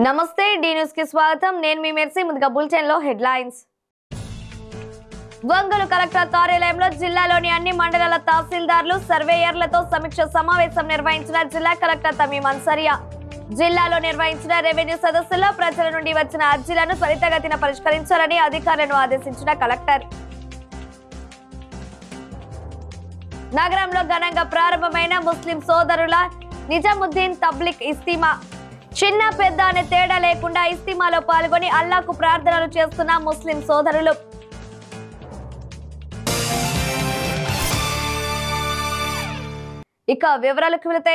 నమస్తే D news కి స్వాగతం నేను మీ మెర్సీ ముందుగా బులెటిన్ లో హెడ్లైన్స్ ఒంగోలు కలెక్టర్ కార్యాలయంలో జిల్లాలోని అన్ని మండలాల తహసీల్దార్లు సర్వేయర్లతో సమీక్ష సమావేశం నిర్వహించిన జిల్లా కలెక్టర్ తమీం అన్సారియా జిల్లాలో నిర్వహించిన రెవెన్యూ సదస్సులో ప్రజల నుండి వచ్చిన అర్జీలను త్వరితగతిన పరిష్కరించాలని అధికారులను ఆదేశించిన కలెక్టర్ నగరంలో ఘనంగా ప్రారంభమైన ముస్లిం సోదరుల నిజాముద్దీన్ తబ్లిక్ ఇస్తిమా చిన్న పెద్ద అనే తేడా లేకుండా ఇస్తిమాలో పాల్గొని అల్లాహ్కు ప్రార్థనలు చేస్తున్న ముస్లిం సోదరులు ఇక వివరాలకు వెళితే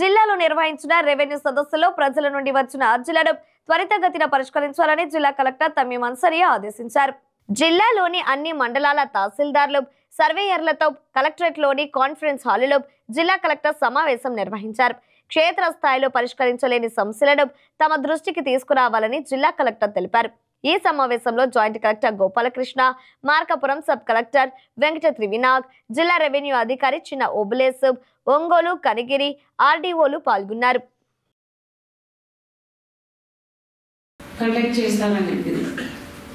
జిల్లాలో నిర్వహించిన రెవెన్యూ సదస్సులో ప్రజల నుండి వచ్చిన అర్జీలను త్వరితగతిన పరిష్కరించాలని జిల్లా కలెక్టర్ తమీం అన్సారియా ఆదేశించారు. జిల్లాలోని అన్ని మండలాల తహసీల్దార్లు సర్వేయర్లతో కలెక్టరేట్లోని కాన్ఫరెన్స్ హాలులో జిల్లా కలెక్టర్ సమావేశం నిర్వహించారు. క్షేత్రస్థాయిలో పరిష్కరించలేని సమస్యలను తమ దృష్టికి తీసుకురావాలని జిల్లా కలెక్టర్ తెలిపారు. ఈ సమావేశంలో joint collector Gopalakrishna, Markapuram sub collector Venkata Trivinag, జిల్లా రెవెన్యూ అధికారి చిన్న ఓబులేసు, ఒంగోలు, కనిగిరి ఆర్డీఓలు పాల్గొన్నారు.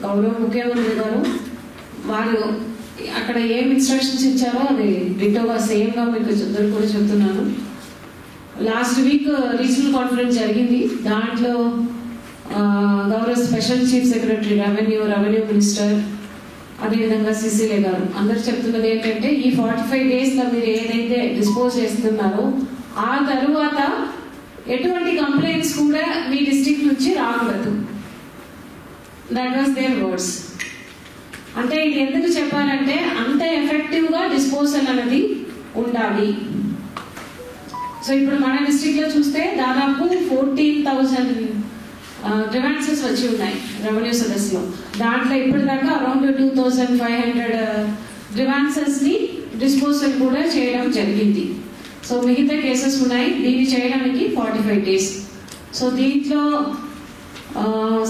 గౌరవ ముఖ్యమంత్రి గారు వారు అక్కడ ఏం ఇన్స్ట్రక్షన్స్ ఇచ్చారో అది డిటోగా సేమ్ గా మీకు అందరూ కూడా చెప్తున్నాను. లాస్ట్ వీక్ రీజనల్ కాన్ఫరెన్స్ జరిగింది. దాంట్లో గౌరవ special chief secretary revenue minister అదేవిధంగా సిసిలే గారు అందరు చెప్తున్నది ఏంటంటే ఈ 45 days లో మీరు ఏదైతే డిస్పోజ్ చేస్తున్నారో ఆ తరువాత ఎటువంటి కంప్లైంట్స్ కూడా మీ డిస్ట్రిక్ట్ నుంచి రాకూడదు. That was their words. అంటే ఇది ఎందుకు చెప్పాలంటే అంత ఎఫెక్టివ్ గా డిస్పోజల్ అనేది ఉండాలి. సో ఇప్పుడు మన డిస్ట్రిక్ట్ లో చూస్తే దాదాపు 14,000 గ్రీవెన్సెస్ వచ్చి ఉన్నాయి రెవెన్యూ సదస్సులో. దాంట్లో ఇప్పటిదాకా అరౌండ్ 2,500 గ్రీవెన్సెస్ ని డిస్పోజల్ కూడా చేయడం జరిగింది. సో మిగతా కేసెస్ ఉన్నాయి. దీన్ని చేయడానికి 45 days. సో దీంట్లో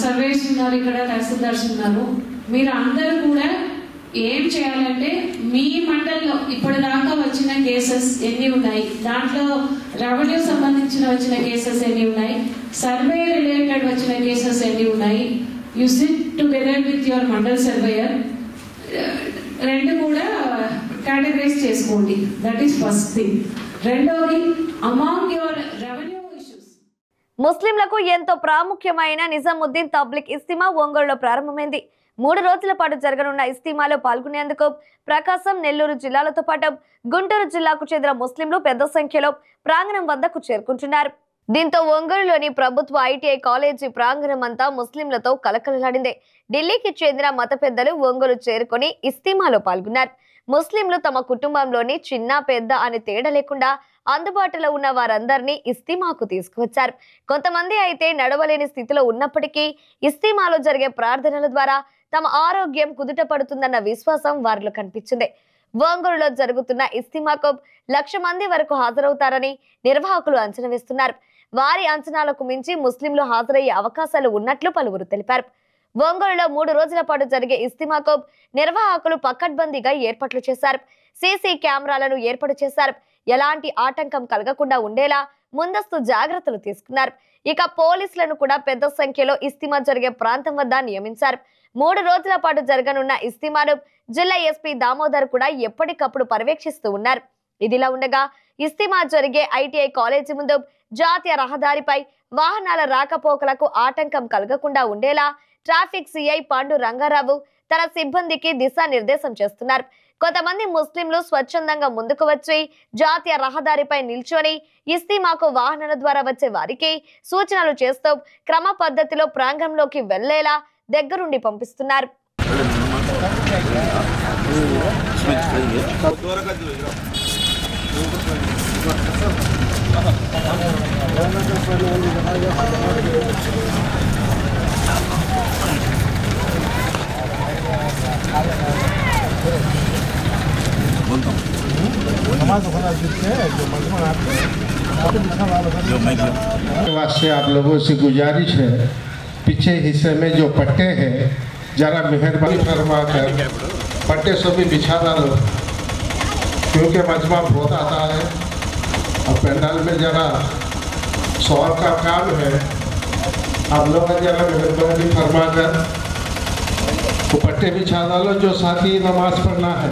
సర్వేస్ ఉన్నారు, ఇక్కడ తహసీల్దార్స్ ఉన్నారు. మీరు అందరూ కూడా ఏం చేయాలంటే మీ మండలంలో ఇప్పటిదాకా వచ్చిన కేసెస్ ఎన్ని ఉన్నాయి, దాంట్లో రెవెన్యూ సంబంధించిన వచ్చిన కేసెస్ ఎన్ని ఉన్నాయి, సర్వే రిలేటెడ్ వచ్చిన కేసెస్ ఎన్ని ఉన్నాయి, you SIT together with your mandal surveyor. రెండు కూడా కేటగరైజ్ చేసుకోండి. That is first thing. రెండోది అమాంగ్ యువర్ రెవెన్యూ ఇష్యూస్. ముస్లింలకు ఎంతో ప్రాముఖ్యమైన నిజాముద్దీన్ తబ్లిక్ ఇస్తిమా ఒంగోలులో ప్రారంభమైంది. 3 రోజుల పాటు జరగనున్న ఇస్తిమాలో పాల్గొనేందుకు ప్రకాశం, నెల్లూరు జిల్లాలతో పాటు గుంటూరు జిల్లాకు చెందిన ముస్లింలు పెద్ద సంఖ్యలో ప్రాంగణం వద్దకు చేరుకుంటున్నారు. దీంతో ఒంగోలులోని ప్రభుత్వ ఐటీఐ కాలేజీ ప్రాంగణం అంతా ముస్లింలతో కలకలలాడింది. ఢిల్లీకి చెందిన మత పెద్దలు ఒంగోలు చేరుకొని ఇస్తిమాలో పాల్గొన్నారు. ముస్లింలు తమ కుటుంబంలోని చిన్న పెద్ద అనే తేడా లేకుండా అందుబాటులో ఉన్న వారందరినీ ఇస్తిమాకు తీసుకువచ్చారు. కొంతమంది అయితే నడవలేని స్థితిలో ఉన్నప్పటికీ ఇస్తిమాలో జరిగే ప్రార్థనల ద్వారా తమ ఆరోగ్యం కుదుట పడుతుందన్న విశ్వాసం వారిలో కనిపించింది. ఒంగోలులో జరుగుతున్న ఇస్తిమాకు 1,00,000 మంది వరకు హాజరవుతారని నిర్వాహకులు అంచనా వేస్తున్నారు. వారి అంచనాలకు మించి ముస్లింలు హాజరయ్యే అవకాశాలు ఉన్నట్లు పలువురు తెలిపారు. ఒంగోలులో 3 రోజుల పాటు జరిగే ఇస్తిమాకు నిర్వాహకులు పకడ్బందీగా ఏర్పాట్లు చేశారు. సీసీ కెమెరాలను ఏర్పాటు చేశారు. ఎలాంటి ఆటంకం కలగకుండా ఉండేలా ముందస్తు జాగ్రత్తలు తీసుకున్నారు. ఇక పోలీసులను కూడా పెద్ద సంఖ్యలో ఇస్తిమా జరిగే ప్రాంతం వద్ద నియమించారు. 3 రోజుల పాటు జరగనున్న ఇస్తిమాను జిల్లా ఎస్పీ దామోదర్ కూడా ఎప్పటికప్పుడు పర్యవేక్షిస్తూ ఉన్నారు. ఇదిలా ఉండగా ఇస్తిమా జరిగే ఐటీఐ కాలేజీ ముందు జాతీయ రహదారిపై వాహనాల రాకపోకలకు ఆటంకం కలగకుండా ఉండేలా ట్రాఫిక్ సిఐ పాండు రంగారావు తన సిబ్బందికి దిశానిర్దేశం చేస్తున్నారు. కొంతమంది ముస్లింలు స్వచ్ఛందంగా ముందుకు వచ్చి జాతీయ రహదారిపై నిల్చొని ఇస్తిమాకు వాహనాల ద్వారా వచ్చే వారికి సూచనలు చేస్తూ క్రమ పద్ధతిలో ప్రాంగణంలోకి వెళ్లేలా దగ్గరుండి పంపిస్తున్నారు. वास्ते आप लोगों से गुजारिश है, पीछे हिस्से में जो पट्टे हैं जरा मेहरबानी फरमा कर पट्टे से भी बिछा लो, क्योंकि मजमा बहुत आता है और पंडाल में जरा शौर का काम है आप लोग जरा मेहरबानी फरमा कर वो पट्टे बिछा डालो। जो साथी नमाज पढ़ना है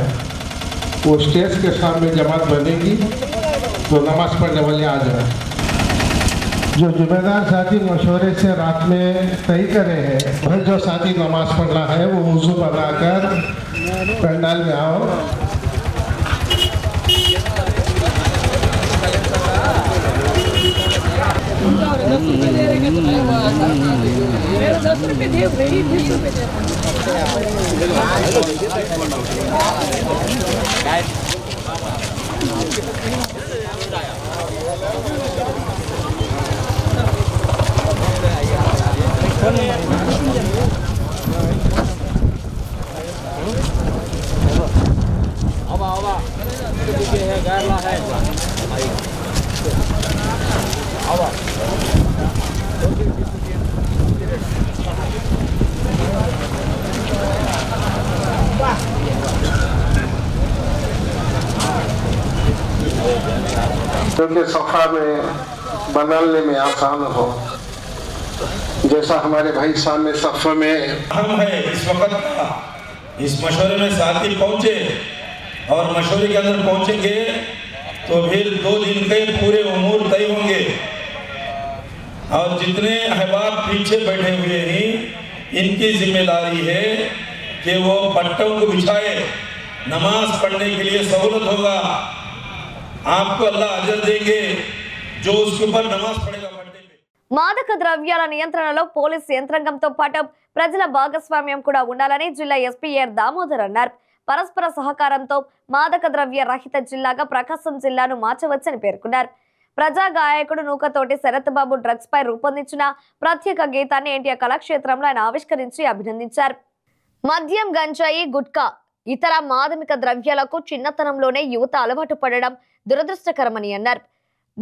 वो स्टेज के सामने जमात बनेगी तो नमाज पढ़ने वाले आ जाए। जो जिम्मेदार साथी मशवरे से रात में तय करे हैं वह जो साथी नमाज पढ़ना है वो वुज़ू बनाकर पंडाल में आओ। क्योंकि सफ़ा में बनाने में आसान हो, जैसा हमारे भाई सामने सफ़ा में अहम है इस वक्त का। इस मशवरे में साथी पहुंचे और मशवरे के अंदर पहुंचेंगे तो फिर 2 दिन के पूरे उमूर तय होंगे। और जितने अहबाब पीछे बैठे हुए हैं इनकी जिम्मेदारी है कि वो पट्टों को बिछाए, नमाज पढ़ने के लिए सहूलत होगा। आपको अल्लाह अजर देंगे जो उसके ऊपर नमाज पढ़ेगा पढ़ने पे। మాదక ద్రవ్యాల నియంత్రణలో పోలీస్ యంత్రాంగంతో పాటు ప్రజల భాగస్వామ్యం కూడా ఉండాలని జిల్లా ఎస్పీ ఆర్ దామోదర్ అన్నారు. పరస్పర సహకారంతో మాదక ద్రవ్య రహిత జిల్లాగా ప్రకాశం జిల్లాను మార్చవచ్చని పేర్కొన్నారు. ప్రజా గాయకుడు నూకతోటి శరత్ బాబు డ్రగ్స్ పై రూపొందించిన ప్రత్యేక గీతాన్ని ఎన్టీఆర్ కళాక్షేత్రంలో ఆయన ఆవిష్కరించి అభినందించారు. మద్యం, గంజాయి, గుట్కా ఇతర మాదమిక ద్రవ్యాలకు చిన్నతనంలోనే యువత అలవాటు పడడం దురదృష్టకరమని అన్నారు.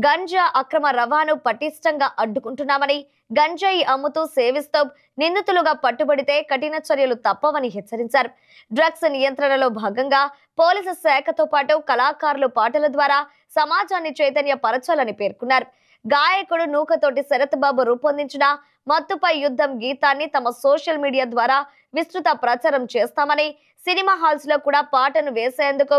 గంజా అక్రమ రవాణాను పటిష్టంగా అడ్డుకుంటున్నామని, గంజాయి అమ్ముతూ సేవిస్తూ నిందితులుగా పట్టుబడితే కఠిన చర్యలు తప్పవని హెచ్చరించారు. డ్రగ్స్ నియంత్రణలో భాగంగా పోలీసు శాఖతో పాటు కళాకారులు పాటల ద్వారా సమాజాన్ని చైతన్యపరచాలని పేర్కొన్నారు. గాయకుడు నూకతోటి శరత్ బాబు రూపొందించిన మత్తుపై యుద్ధం గీతాన్ని తమ సోషల్ మీడియా ద్వారా విస్తృత ప్రచారం చేస్తామని, సినిమా హాల్స్ లో కూడా పాటను వేసేందుకు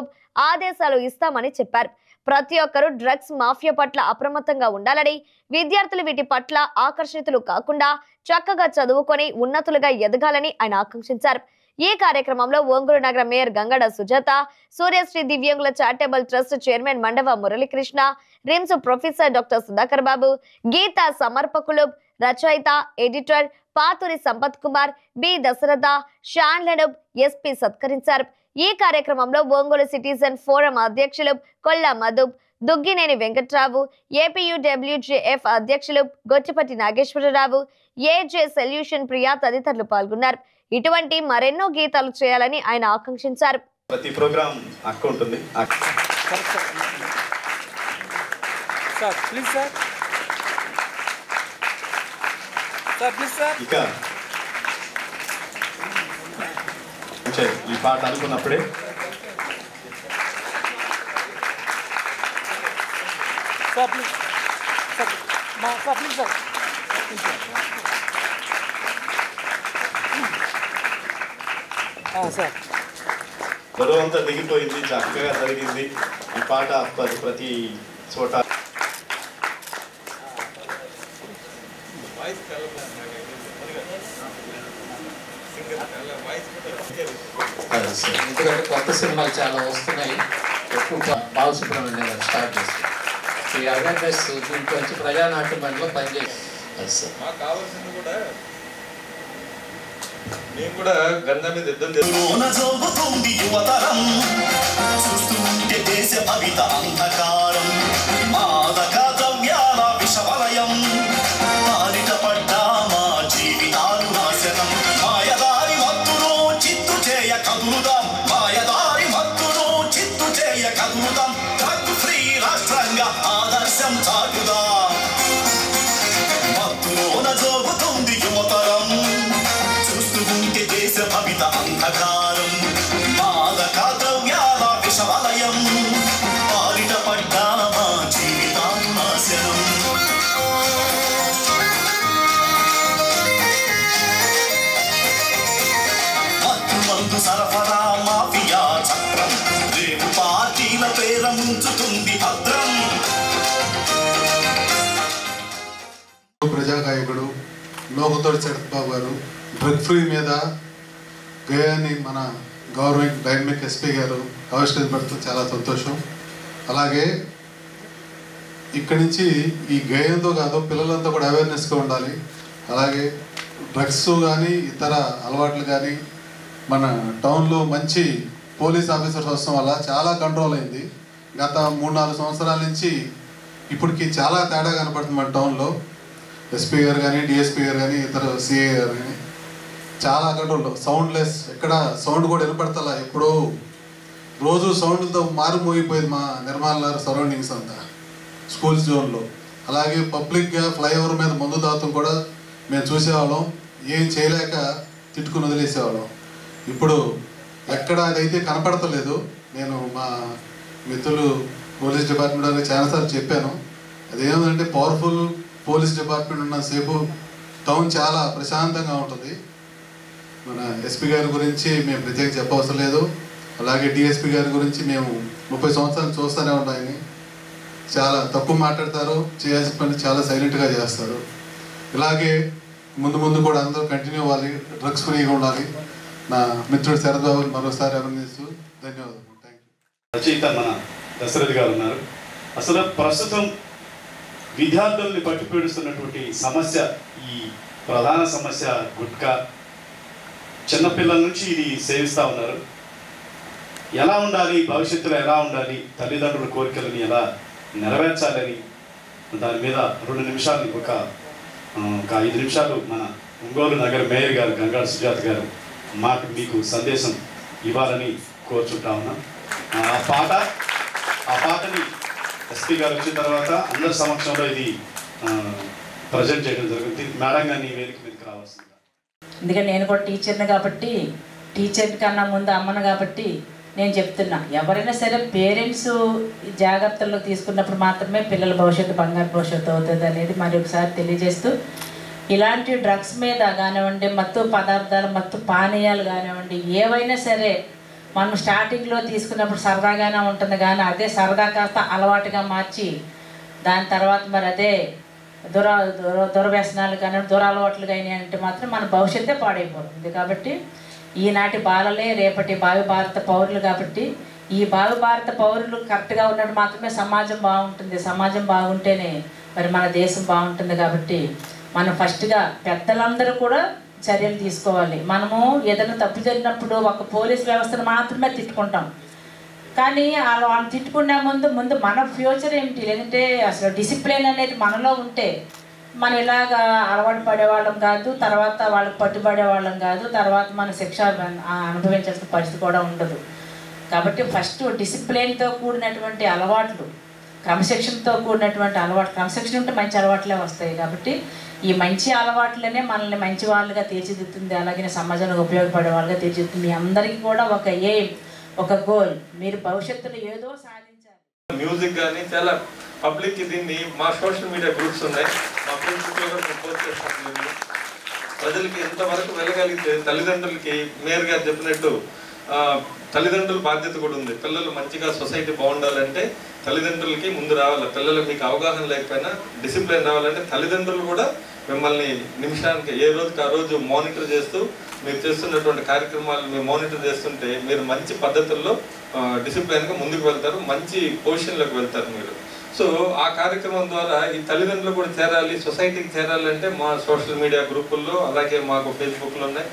ఆదేశాలు ఇస్తామని చెప్పారు. ప్రతి ఒక్కరూ డ్రగ్స్ మాఫియా పట్ల అప్రమత్తంగా ఉండాలని, విద్యార్థులు వీటి పట్ల ఆకర్షితులు కాకుండా చక్కగా చదువుకొని ఉన్నతులుగా ఎదగాలని ఆయన ఆకాంక్షించారు. ఈ కార్యక్రమంలో ఒంగోలు నగర మేయర్ గంగడ సుజాత, సూర్యశ్రీ దివ్యాంగుల charitable trust chairman Mandava Muralikrishna, RIMS professor doctor Sudhakar Babu, Geetha సమర్పకులు, రచయిత, ఎడిటర్ పాతూరి సంపత్ కుమార్, బి దశరథ, షాన్లను ఎస్పీ సత్కరించారు. ఈ కార్యక్రమంలో ఒంగోలు సిటిజన్ ఫోరం అధ్యక్షులు కొల్ల మధు, దుగ్గినేని వెంకట్రావు, ఏపీయూడబ్ల్యూజేఎఫ్ అధ్యక్షులు గొచ్చిపట్టి నాగేశ్వరరావు, ఏజే సొల్యూషన్ ప్రియా తదితరులు పాల్గొన్నారు. ఇటువంటి మరెన్నో గీతాలు చేయాలని ఆయన ఆకాంక్షించారు. ప్రతి ప్రోగ్రామ్ అక్క ఉంటుంది. ఇక ఈ పాట అనుకున్నప్పుడే గొడవ అంతా దిగిపోయింది, చక్కగా జరిగింది. ఈ పాట ప్రతి చోట ఎందుకంటే కొత్త సినిమాలు చాలా వస్తున్నాయి. ఎక్కువ బాలసుబ్రహ్మణ్యం గారు స్టార్ట్ చేస్తారు. ఈ అవేర్నెస్ దీనికి వచ్చి ప్రజానాట్య మండలిలో పనిచేస్తారు. మాకు కావాల్సింది కూడా మేము కూడా గంగా మీద యుద్ధం ఆదర్శం చాటుదా మత్తులోన జోగుతుంది యువతరం, చూస్తూ ఉంటే దేశ భవిత అంధకారం, మాదక ద్రవ్యాల విషవలయం, పాలిట పడ్డా మా జీవితాలు నాశనం. ఉంచుతుంది భద్రం. ప్రజాగాయకుడు లోకతోటి శరత్ బాబు గారు డ్రగ్ ఫ్రీ మీద గేయాన్ని మన గవర్నమెంట్ డైనమిక్ ఎస్పీ గారు ఆవిష్కరించబడుతూ చాలా సంతోషం. అలాగే ఇక్కడి నుంచి ఈ గేయంతో కాదు పిల్లలంతా కూడా అవేర్నెస్గా ఉండాలి. అలాగే డ్రగ్స్ కానీ ఇతర అలవాట్లు కానీ మన టౌన్లో మంచి పోలీస్ ఆఫీసర్స్ వస్తాం వల్ల చాలా కంట్రోల్ అయింది. గత 3-4 సంవత్సరాల నుంచి ఇప్పటికి చాలా తేడా కనపడుతుంది మన టౌన్లో. ఎస్పీ గారు కానీ డిఎస్పీ గారు కానీ ఇతర సిఐ గారు కానీ చాలా కంట్రోల్. సౌండ్లెస్, ఎక్కడ సౌండ్ కూడా వినపడతలా. ఎప్పుడో రోజు సౌండ్లతో మారుమోగిపోయింది మా నిర్మాణ సరౌండింగ్స్ అంతా స్కూల్ జోన్లో. అలాగే పబ్లిక్గా ఫ్లైఓవర్ మీద మందు తాగటం కూడా మేము చూసేవాళ్ళం. ఏం చేయలేక తిట్టుకుని వదిలేసేవాళ్ళం. ఇప్పుడు ఎక్కడ అదైతే కనపడతలేదు. నేను మా మిత్రులు పోలీస్ డిపార్ట్మెంట్ అని చాలాసార్లు చెప్పాను. అదేమిటంటే పవర్ఫుల్ పోలీస్ డిపార్ట్మెంట్ ఉన్నసేపు టౌన్ చాలా ప్రశాంతంగా ఉంటుంది. మన ఎస్పీ గారి గురించి మేము ప్రత్యేక చెప్పవసరం లేదు. అలాగే డిఎస్పీ గారి గురించి మేము 30 సంవత్సరాలు చూస్తూనే ఉన్నాయని. చాలా తక్కువ మాట్లాడతారు, చేయాల్సిన పని చాలా సైలెంట్గా చేస్తారు. ఇలాగే ముందు ముందు కూడా అందరూ కంటిన్యూ అవ్వాలి, డ్రగ్స్ ఫ్రీగా ఉండాలి. నా మిత్రుడు శరత్ బాబు మరోసారి అభినందిస్తూ ధన్యవాదాలు. Thank you. రచయిత మన దశరథ్ గారు ఉన్నారు. అసలు ప్రస్తుతం విద్యార్థుల్ని పట్టుపీడుస్తున్నటువంటి సమస్య, ఈ ప్రధాన సమస్య గుట్కా. చిన్నపిల్లల నుంచి ఇది సేవిస్తూ ఉన్నారు. ఎలా ఉండాలి, భవిష్యత్తులో ఎలా ఉండాలి, తల్లిదండ్రుల కోరికలని ఎలా నెరవేర్చాలని దాని మీద 2 నిమిషాలు ఒక 5 నిమిషాలు మన ఒంగోలు నగర మేయర్ గారు గంగాడ సుజాత గారు మీకు సందేశం ఇవ్వాలని కోరుచుంటా ఉన్నాం. ఆ పాటని ఎస్పీ గారు వచ్చిన తర్వాత అందరి సమక్షంలో ఇది ప్రజెంట్ చేయడం జరుగుతుంది. మేడం గారిని వేదిక మీదకి రావాల్సింది. ఎందుకంటే నేను కూడా టీచర్ని కాబట్టి, టీచర్ కన్నా ముందు అమ్మను కాబట్టి నేను చెప్తున్నా, ఎవరైనా సరే పేరెంట్స్ జాగ్రత్తలు తీసుకున్నప్పుడు మాత్రమే పిల్లల భవిష్యత్తు బంగారు భవిష్యత్తు అవుతుంది అనేది మరి ఒకసారి తెలియజేస్తూ, ఇలాంటి డ్రగ్స్ మీద కానివ్వండి, మత్తు పదార్థాలు, మత్తు పానీయాలు కానివ్వండి, ఏవైనా సరే మనం స్టార్టింగ్లో తీసుకున్నప్పుడు సరదాగానే ఉంటుంది, కానీ అదే సరదా కాస్త అలవాటుగా మార్చి దాని తర్వాత మరి అదే దురవ్యసనాలు కానీ దురలవాట్లు కానీ అంటే మాత్రం మన భవిష్యత్తే పాడైపోతుంది. కాబట్టి ఈనాటి బాలలే రేపటి భావి భారత పౌరులు. కాబట్టి ఈ భావి భారత పౌరులు కరెక్ట్గా ఉన్నట్టు మాత్రమే సమాజం బాగుంటుంది. సమాజం బాగుంటేనే మరి మన దేశం బాగుంటుంది. కాబట్టి మనం ఫస్ట్గా పెద్దలందరూ కూడా చర్యలు తీసుకోవాలి. మనము ఏదైనా తప్పు జరిగినప్పుడు ఒక పోలీస్ వ్యవస్థను మాత్రమే తిట్టుకుంటాం, కానీ వాళ్ళు తిట్టుకునే ముందు మన ఫ్యూచర్ ఏమిటి, లేదంటే అసలు డిసిప్లిన్ అనేది మనలో ఉంటే మనం ఇలాగా అలవాటు పడేవాళ్ళం కాదు, తర్వాత వాళ్ళకి పట్టుబడేవాళ్ళం కాదు, తర్వాత మన శిక్ష అనుభవించాల్సిన పరిస్థితి కూడా ఉండదు. కాబట్టి ఫస్ట్ డిసిప్లిన్తో కూడినటువంటి అలవాట్లు, క్రమశిక్షణతో కూడినటువంటి అలవాట్లు, క్రమశిక్షణ ఉంటే మంచి అలవాట్లే వస్తాయి. కాబట్టి ఈ మంచి అలవాట్లనే మనల్ని మంచి వాళ్ళుగా తీర్చిదిద్దుతుంది, అలాగే సమాజానికి ఉపయోగపడే వాళ్ళుగా తీర్చిదిద్దుతుంది. మీ అందరికీ కూడా ఒక ఎయిమ్, ఒక గోల్, మీరు భవిష్యత్తులో ఏదో సాధించాలి. మ్యూజిక్ కానీ చాలా పబ్లిక్ దీన్ని మా సోషల్ మీడియా గ్రూప్స్ ఉన్నాయి, మా ఫేస్బుక్లో కూడా పోస్ట్ చేస్తాం. ప్రజలకి ఎంతవరకు వెళ్ళగలిగితే తల్లిదండ్రులకి మేయర్ గారు చెప్పినట్టు తల్లిదండ్రుల బాధ్యత కూడా ఉంది. పిల్లలు మంచిగా సొసైటీ బాగుండాలంటే తల్లిదండ్రులకి ముందు రావాలి. పిల్లలకు మీకు అవగాహన లేకపోయినా డిసిప్లిన్ రావాలంటే తల్లిదండ్రులు కూడా మిమ్మల్ని నిమిషానికి ఏ రోజుకి ఆ రోజు మానిటర్ చేస్తూ మీరు చేస్తున్నటువంటి కార్యక్రమాలు మీరు మానిటర్ చేస్తుంటే మీరు మంచి పద్ధతుల్లో డిసిప్లిన్గా ముందుకు వెళ్తారు, మంచి పొజిషన్లోకి వెళ్తారు మీరు. సో ఆ కార్యక్రమం ద్వారా ఈ తల్లిదండ్రులు కూడా చేరాలి, సొసైటీకి చేరాలంటే మా సోషల్ మీడియా గ్రూపుల్లో అలాగే మాకు ఫేస్బుక్లో ఉన్నాయి,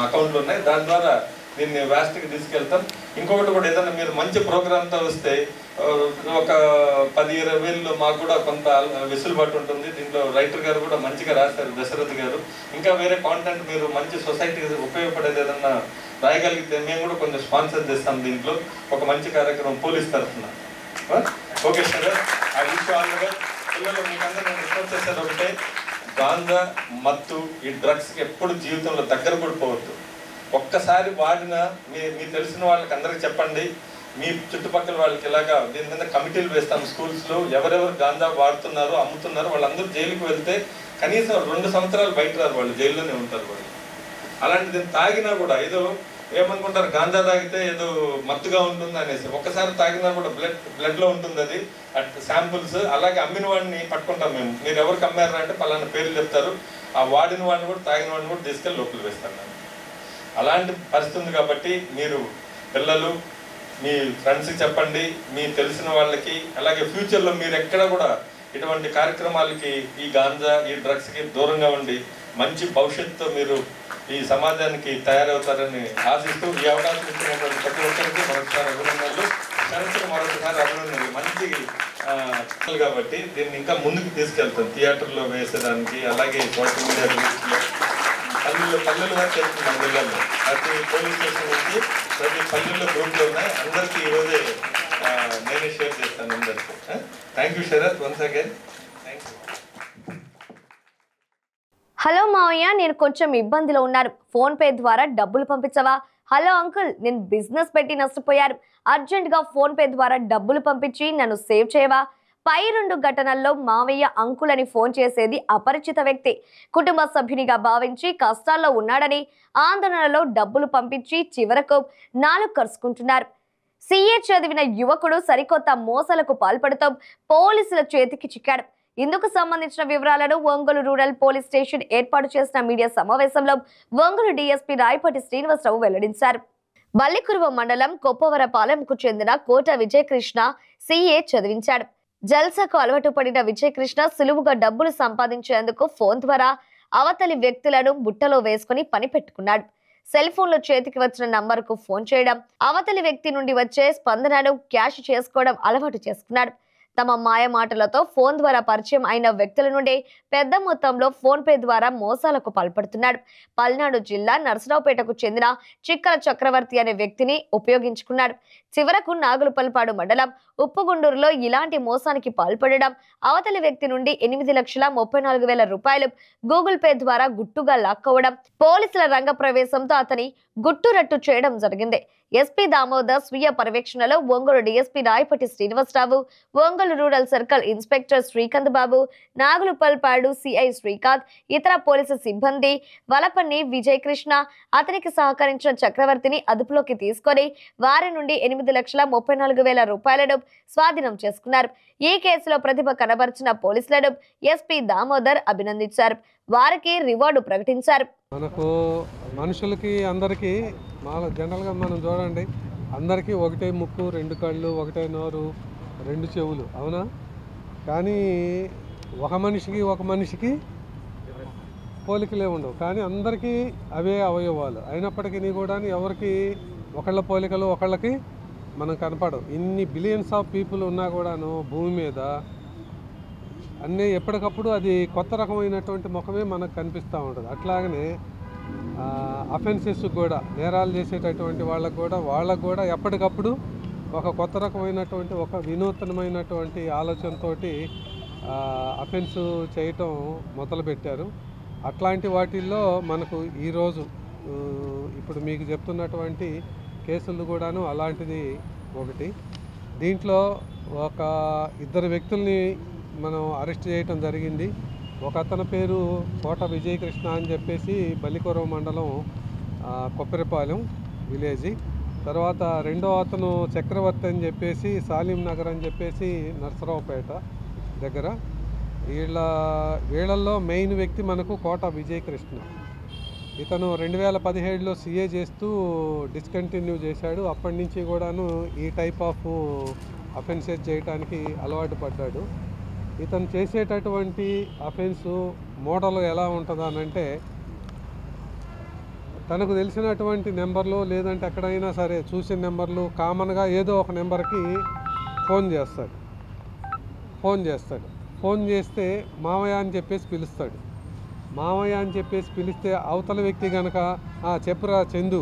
అకౌంట్లు ఉన్నాయి. దాని ద్వారా దీన్ని వ్యాస్ట్కి తీసుకెళ్తాం. ఇంకొకటి కూడా ఏదైనా మీరు మంచి ప్రోగ్రామ్తో వస్తే ఒక 10-20 వేలు మాకు కూడా కొంత వెసులుబాటు ఉంటుంది. దీంట్లో రైటర్ గారు కూడా మంచిగా రాశారు, దశరథ్ గారు. ఇంకా వేరే కాంటెంట్ మీరు మంచి సొసైటీకి ఉపయోగపడేది ఏదన్నా రాయగలిగితే మేము కూడా కొంచెం స్పాన్సర్ చేస్తాం. దీంట్లో ఒక మంచి కార్యక్రమం పోలీస్ తరఫున. ఓకే సార్, ఆ విషయాలు పిల్లలు మీకు అందరూ నేను రిపోర్ట్ చేశారు. ఒకటే, గాంజా, మత్తు, ఈ డ్రగ్స్కి ఎప్పుడు జీవితంలో దగ్గర కూడా పోవద్దు. ఒక్కసారి వాడిన మీకు తెలిసిన వాళ్ళకి అందరికి చెప్పండి, మీ చుట్టుపక్కల వాళ్ళకి ఇలాగా దీని మీద కమిటీలు వేస్తాం స్కూల్స్లో. ఎవరెవరు గాంజా వాడుతున్నారో అమ్ముతున్నారో వాళ్ళందరూ జైలుకి వెళ్తే కనీసం 2 సంవత్సరాలు బయట రారు, వాళ్ళు జైల్లోనే ఉంటారు వాళ్ళు. అలాంటి దీన్ని తాగినా కూడా ఏదో ఏమనుకుంటారు గాంజా తాగితే ఏదో మత్తుగా ఉంటుంది అనేసి. ఒక్కసారి తాగినా కూడా బ్లడ్లో ఉంటుంది అది శాంపుల్స్. అలాగే అమ్మిన వాడిని పట్టుకుంటాం మేము. మీరు ఎవరికి అమ్మారా అంటే పలానా పేర్లు చెప్తారు. ఆ వాడిన వాడిని కూడా తాగిన వాడిని కూడా తీసుకెళ్ళి లోపల వేస్తాను. అలాంటి పరిస్థితి ఉంది కాబట్టి మీరు పిల్లలు మీ ఫ్రెండ్స్కి చెప్పండి, మీ తెలిసిన వాళ్ళకి. అలాగే ఫ్యూచర్లో మీరు ఎక్కడ కూడా ఇటువంటి కార్యక్రమాలకి ఈ గాంజా ఈ డ్రగ్స్కి దూరంగా ఉండి మంచి భవిష్యత్తుతో మీరు ఈ సమాజానికి తయారవుతారని ఆశిస్తూ ఈ అవకాశం ఇచ్చినటువంటి ప్రతి ఒక్కరికి మరొకసారి అభినందనలు. ఫ్రెండ్స్కి మరొకసారి అభినందనలు. మంచి కాబట్టి దీన్ని ఇంకా ముందుకు తీసుకెళ్తాం థియేటర్లో వేసేదానికి. అలాగే సోషల్ మీడియా పల్లెలుగా చేస్తున్నాం జిల్లాలో. ప్రతి పోలీస్ స్టేషన్ నుంచి ప్రతి పల్లెల్లో గ్రూప్లు ఉన్నాయి. అందరికీ ఈరోజే నేనే షేర్ చేస్తాను అందరికీ. Thank you Sharath once again. Thank you. Hello మావయ్య, నేను కొంచెం ఇబ్బందిలో ఉన్నాను, ఫోన్ పే ద్వారా డబ్బులు పంపించవా? హలో అంకుల్, నేను బిజినెస్ పెట్టి నష్టపోయాను, అర్జెంటుగా ఫోన్ పే ద్వారా డబ్బులు పంపించి నన్ను సేవ్ చేయవా? పై 2 ఘటనల్లో మావయ్య అంకుల్ అని ఫోన్ చేసేది అపరిచిత వ్యక్తి. కుటుంబ సభ్యునిగా భావించి కష్టాల్లో ఉన్నాడని ఆందోళనలో డబ్బులు పంపించి చివరకు 4 కరుచుకుంటున్నారు. సీఏ చదివిన యువకుడు సరికొత్త మోసాలకు పాల్పడుతూ పోలీసుల చేతికి చిక్కాడు. ఇందుకు సంబంధించిన వివరాలను ఒంగోలు రూరల్ పోలీస్ స్టేషన్ ఏర్పాటు చేసిన మీడియా సమావేశంలో ఒంగోలు డీఎస్పీ రాయపాటి శ్రీనివాసరావు వెల్లడించారు. బల్లికురువ మండలం కొప్పవరపాలెంకు చెందిన కోట విజయకృష్ణ సీఏ చదివించాడు. జల్సాకు అలవాటు పడిన విజయకృష్ణ సులువుగా డబ్బులు సంపాదించేందుకు ఫోన్ ద్వారా అవతలి వ్యక్తులను బుట్టలో వేసుకుని పని పెట్టుకున్నాడు. సెల్ ఫోన్లో చేతికి వచ్చిన నంబర్కు ఫోన్ చేయడం, అవతలి వ్యక్తి నుండి వచ్చే స్పందనను క్యాష్ చేసుకోవడం అలవాటు చేసుకున్నాడు. తమ మాయ మాటలతో ఫోన్ ద్వారా పరిచయం అయిన వ్యక్తుల నుండి పెద్ద మొత్తంలో ఫోన్ పే ద్వారా మోసాలకు పాల్పడుతున్నాడు. పల్నాడు జిల్లా నర్సరావుపేటకు చెందిన చిక్కల చక్రవర్తి అనే వ్యక్తిని ఉపయోగించుకున్నాడు. చివరకు నాగులపల్పాడు మండలం ఉప్పుగుండూరులో ఇలాంటి మోసానికి పాల్పడడం, అవతలి వ్యక్తి నుండి 8,34,000 రూపాయలు గూగుల్ పే ద్వారా గుట్టుగా లాక్కోవడం, పోలీసుల రంగ ప్రవేశంతో అతని గుట్టురట్టు చేయడం జరిగింది. ఎస్పీ దామోదర్ స్వీయ పర్యవేక్షణలో Ongole DSP Rayapati Srinivasarao, Ongole rural circle inspector Srikanth Babu, Nagulapalpadu CI Srikanth, ఇతర పోలీసు సిబ్బంది వలపన్ని విజయకృష్ణ, అతనికి సహకరించిన చక్రవర్తిని అదుపులోకి తీసుకొని వారి నుండి 8,34,000 రూపాయలను స్వాధీనం చేసుకున్నారు. ఈ కేసులో ప్రతిభ కనబర్చిన పోలీసులను ఎస్పీ దామోదర్ అభినందించారు. వారికి రివార్డు ప్రకటించారు. మనకు మనుషులకి అందరికీ జనరల్గా మనం చూడండి, అందరికీ ఒకటే ముక్కు, 2 కళ్ళు, ఒకటే నోరు, 2 చెవులు, అవునా? కానీ ఒక మనిషికి పోలికలే ఉండవు. కానీ అందరికీ అవే అవయవాలు అయినప్పటికీ కూడా ఎవరికి ఒకళ్ళ పోలికలు ఒకళ్ళకి మనం కనపడవు. ఇన్ని బిలియన్స్ ఆఫ్ పీపుల్ ఉన్నా కూడాను భూమి మీద అన్నీ ఎప్పటికప్పుడు అది కొత్త రకమైనటువంటి ముఖమే మనకు కనిపిస్తూ ఉంటుంది. అట్లాగనే అఫెన్సెస్ కూడా, నేరాలు చేసేటటువంటి వాళ్ళకు కూడా ఎప్పటికప్పుడు ఒక కొత్త రకమైనటువంటి ఒక వినూతనమైనటువంటి ఆలోచనతోటి అఫెన్స్ చేయటం మొదలుపెట్టారు. అట్లాంటి వాటిల్లో మనకు ఈరోజు ఇప్పుడు మీకు చెప్తున్నటువంటి కేసులు కూడాను అలాంటిది ఒకటి. దీంట్లో ఒక 2 వ్యక్తుల్ని మనం అరెస్ట్ చేయటం జరిగింది. ఒక అతని పేరు కోట విజయకృష్ణ అని చెప్పేసి బల్లికొరవ మండలం కొప్పరిపాలెం విలేజీ. తర్వాత రెండో అతను చక్రవర్తి అని చెప్పేసి సాలిం నగర్ అని చెప్పేసి నర్సరావుపేట దగ్గర. వీళ్ళల్లో మెయిన్ వ్యక్తి మనకు కోట విజయకృష్ణ. ఇతను 2017లో సీఏ చేస్తూ డిస్కంటిన్యూ చేశాడు. అప్పటి నుంచి కూడాను ఈ టైప్ ఆఫ్ అఫెన్సెస్ చేయడానికి అలవాటు పడ్డాడు. ఇతను చేసేటటువంటి అఫెన్సు మోడల్ ఎలా ఉంటుందనంటే, తనకు తెలిసినటువంటి నెంబర్లు లేదంటే ఎక్కడైనా సరే చూసిన నెంబర్లు కామన్గా ఏదో ఒక నెంబర్కి ఫోన్ చేస్తాడు. ఫోన్ చేస్తే మామయ్య అని చెప్పేసి పిలుస్తాడు. మామయ్య అని చెప్పేసి పిలిస్తే అవతల వ్యక్తి కనుక చెప్పురా చందు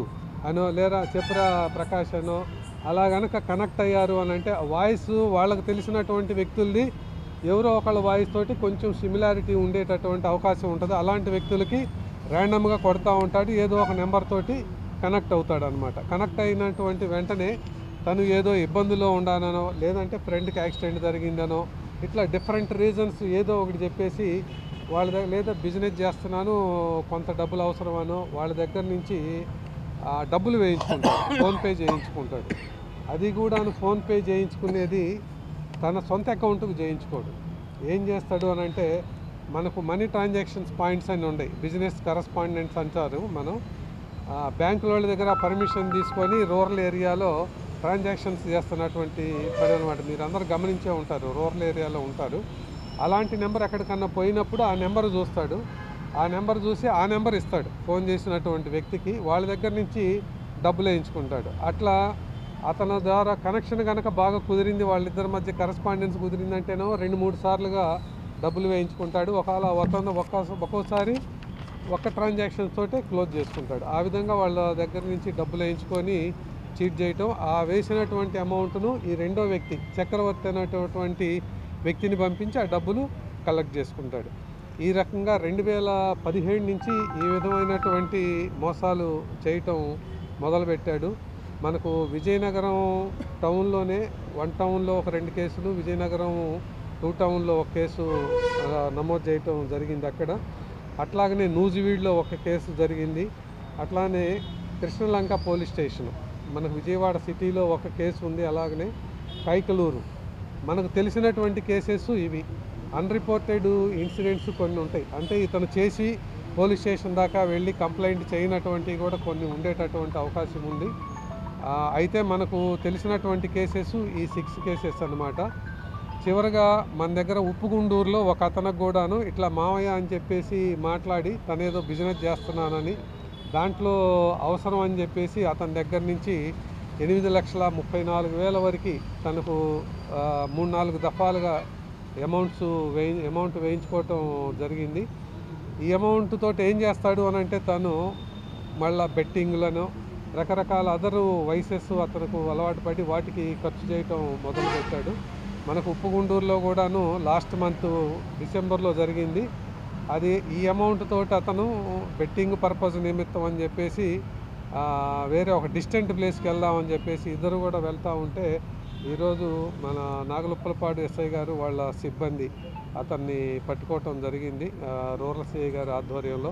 అనో లేదా చెప్పురా ప్రకాష్ అనో అలా కనుక కనెక్ట్ అయ్యారు అని అంటే వాయిస్ వాళ్ళకు తెలిసినటువంటి వ్యక్తులది ఎవరో ఒకళ్ళ వాయిస్ తోటి కొంచెం సిమిలారిటీ ఉండేటటువంటి అవకాశం ఉంటుంది. అలాంటి వ్యక్తులకి ర్యాండమ్గా కొడతా ఉంటాడు. ఏదో ఒక నెంబర్ తోటి కనెక్ట్ అవుతాడు అనమాట. కనెక్ట్ అయినటువంటి వెంటనే తను ఏదో ఇబ్బందులో ఉండానో లేదంటే ఫ్రెండ్కి యాక్సిడెంట్ జరిగిందనో ఇట్లా డిఫరెంట్ రీజన్స్ ఏదో ఒకటి చెప్పేసి వాళ్ళ దగ్గర, లేదా బిజినెస్ చేస్తున్నాను కొంత డబ్బులు అవసరమనో వాళ్ళ దగ్గర నుంచి డబ్బులు వేయించుకుంటాడు, ఫోన్పే చేయించుకుంటాడు. అది కూడా ఫోన్పే చేయించుకునేది తన సొంత అకౌంట్కు చేయించుకోడు. ఏం చేస్తాడు అని అంటే మనకు మనీ ట్రాన్సాక్షన్స్ పాయింట్స్ అని ఉన్నాయి, బిజినెస్ కరస్పాండెంట్స్ అంటారు. మనం బ్యాంకుల వాళ్ళ దగ్గర పర్మిషన్ తీసుకొని రూరల్ ఏరియాలో ట్రాన్సాక్షన్స్ చేస్తున్నటువంటి పని అనమాట. మీరు అందరూ గమనించే ఉంటారు, రూరల్ ఏరియాలో ఉంటారు. అలాంటి నెంబర్ ఎక్కడికన్నా పోయినప్పుడు ఆ నెంబర్ చూస్తాడు, ఆ నెంబర్ చూసి ఆ నెంబర్ ఇస్తాడు ఫోన్ చేసినటువంటి వ్యక్తికి, వాళ్ళ దగ్గర నుంచి డబ్బులు వేయించుకుంటాడు. అట్లా అతని ద్వారా కనెక్షన్ కనుక బాగా కుదిరింది, వాళ్ళిద్దరి మధ్య కరస్పాండెన్స్ కుదిరిందంటేనో 2-3 సార్లుగా డబ్బులు వేయించుకుంటాడు. ఒక్కోసారి ఒక్క ట్రాన్సాక్షన్ తోటే క్లోజ్ చేసుకుంటాడు. ఆ విధంగా వాళ్ళ దగ్గర నుంచి డబ్బులు వేయించుకొని చీట్ చేయటం, ఆ వేసినటువంటి అమౌంట్ను ఈ రెండో వ్యక్తి చక్రవర్తి అనేటటువంటి వ్యక్తిని పంపించి ఆ డబ్బులు కలెక్ట్ చేసుకుంటాడు. ఈ రకంగా 2017 నుంచి ఈ విధమైనటువంటి మోసాలు చేయటం మొదలుపెట్టాడు. మనకు విజయనగరం టౌన్లోనే 1 టౌన్లో ఒక 2 కేసులు, విజయనగరం 2 టౌన్లో ఒక కేసు నమోదు చేయటం జరిగింది అక్కడ. అట్లాగనే నూజివీడ్లో ఒక కేసు జరిగింది. అట్లానే కృష్ణలంక పోలీస్ స్టేషన్ మనకు విజయవాడ సిటీలో ఒక కేసు ఉంది. అలాగనే కైకలూరు మనకు తెలిసినటువంటి కేసెస్ ఇవి. అన్రిపోర్టెడ్ ఇన్సిడెంట్స్ కొన్ని ఉంటాయి, అంటే ఇతను చేసి పోలీస్ స్టేషన్ దాకా వెళ్ళి కంప్లైంట్ చేయనటువంటివి కూడా కొన్ని ఉండేటటువంటి అవకాశం ఉంది. అయితే మనకు తెలిసినటువంటి కేసెస్ ఈ 6 కేసెస్ అన్నమాట. చివరగా మన దగ్గర ఉప్పుగుండూరులో ఒక అతనికి కూడాను ఇట్లా మావయ్య అని చెప్పేసి మాట్లాడి తనేదో బిజినెస్ చేస్తున్నానని, దాంట్లో అవసరం అని చెప్పేసి అతని దగ్గర నుంచి 8,34,000 వరకు తనకు 3-4 దఫాలుగా అమౌంట్ వేయించుకోవటం జరిగింది. ఈ అమౌంట్ తోటి ఏం చేస్తాడు అని అంటే తను మళ్ళీ బెట్టింగ్లను రకరకాల అదరు వైసెస్ అతనికి అలవాటు పడి వాటికి ఖర్చు చేయటం మొదలుపెట్టాడు. మనకు ఉప్పుగుండూరులో కూడాను లాస్ట్ మంత్ డిసెంబర్లో జరిగింది. అది ఈ అమౌంట్ తోటి అతను బెట్టింగ్ పర్పస్ నిమిత్తం అని చెప్పేసి వేరే ఒక డిస్టెంట్ ప్లేస్కి వెళ్దామని చెప్పేసి ఇద్దరు కూడా వెళ్తూ ఉంటే ఈరోజు మన నాగలుప్పలపాడు ఎస్ఐ గారు వాళ్ళ సిబ్బంది అతన్ని పట్టుకోవటం జరిగింది రూరల్ సిఐ గారి ఆధ్వర్యంలో.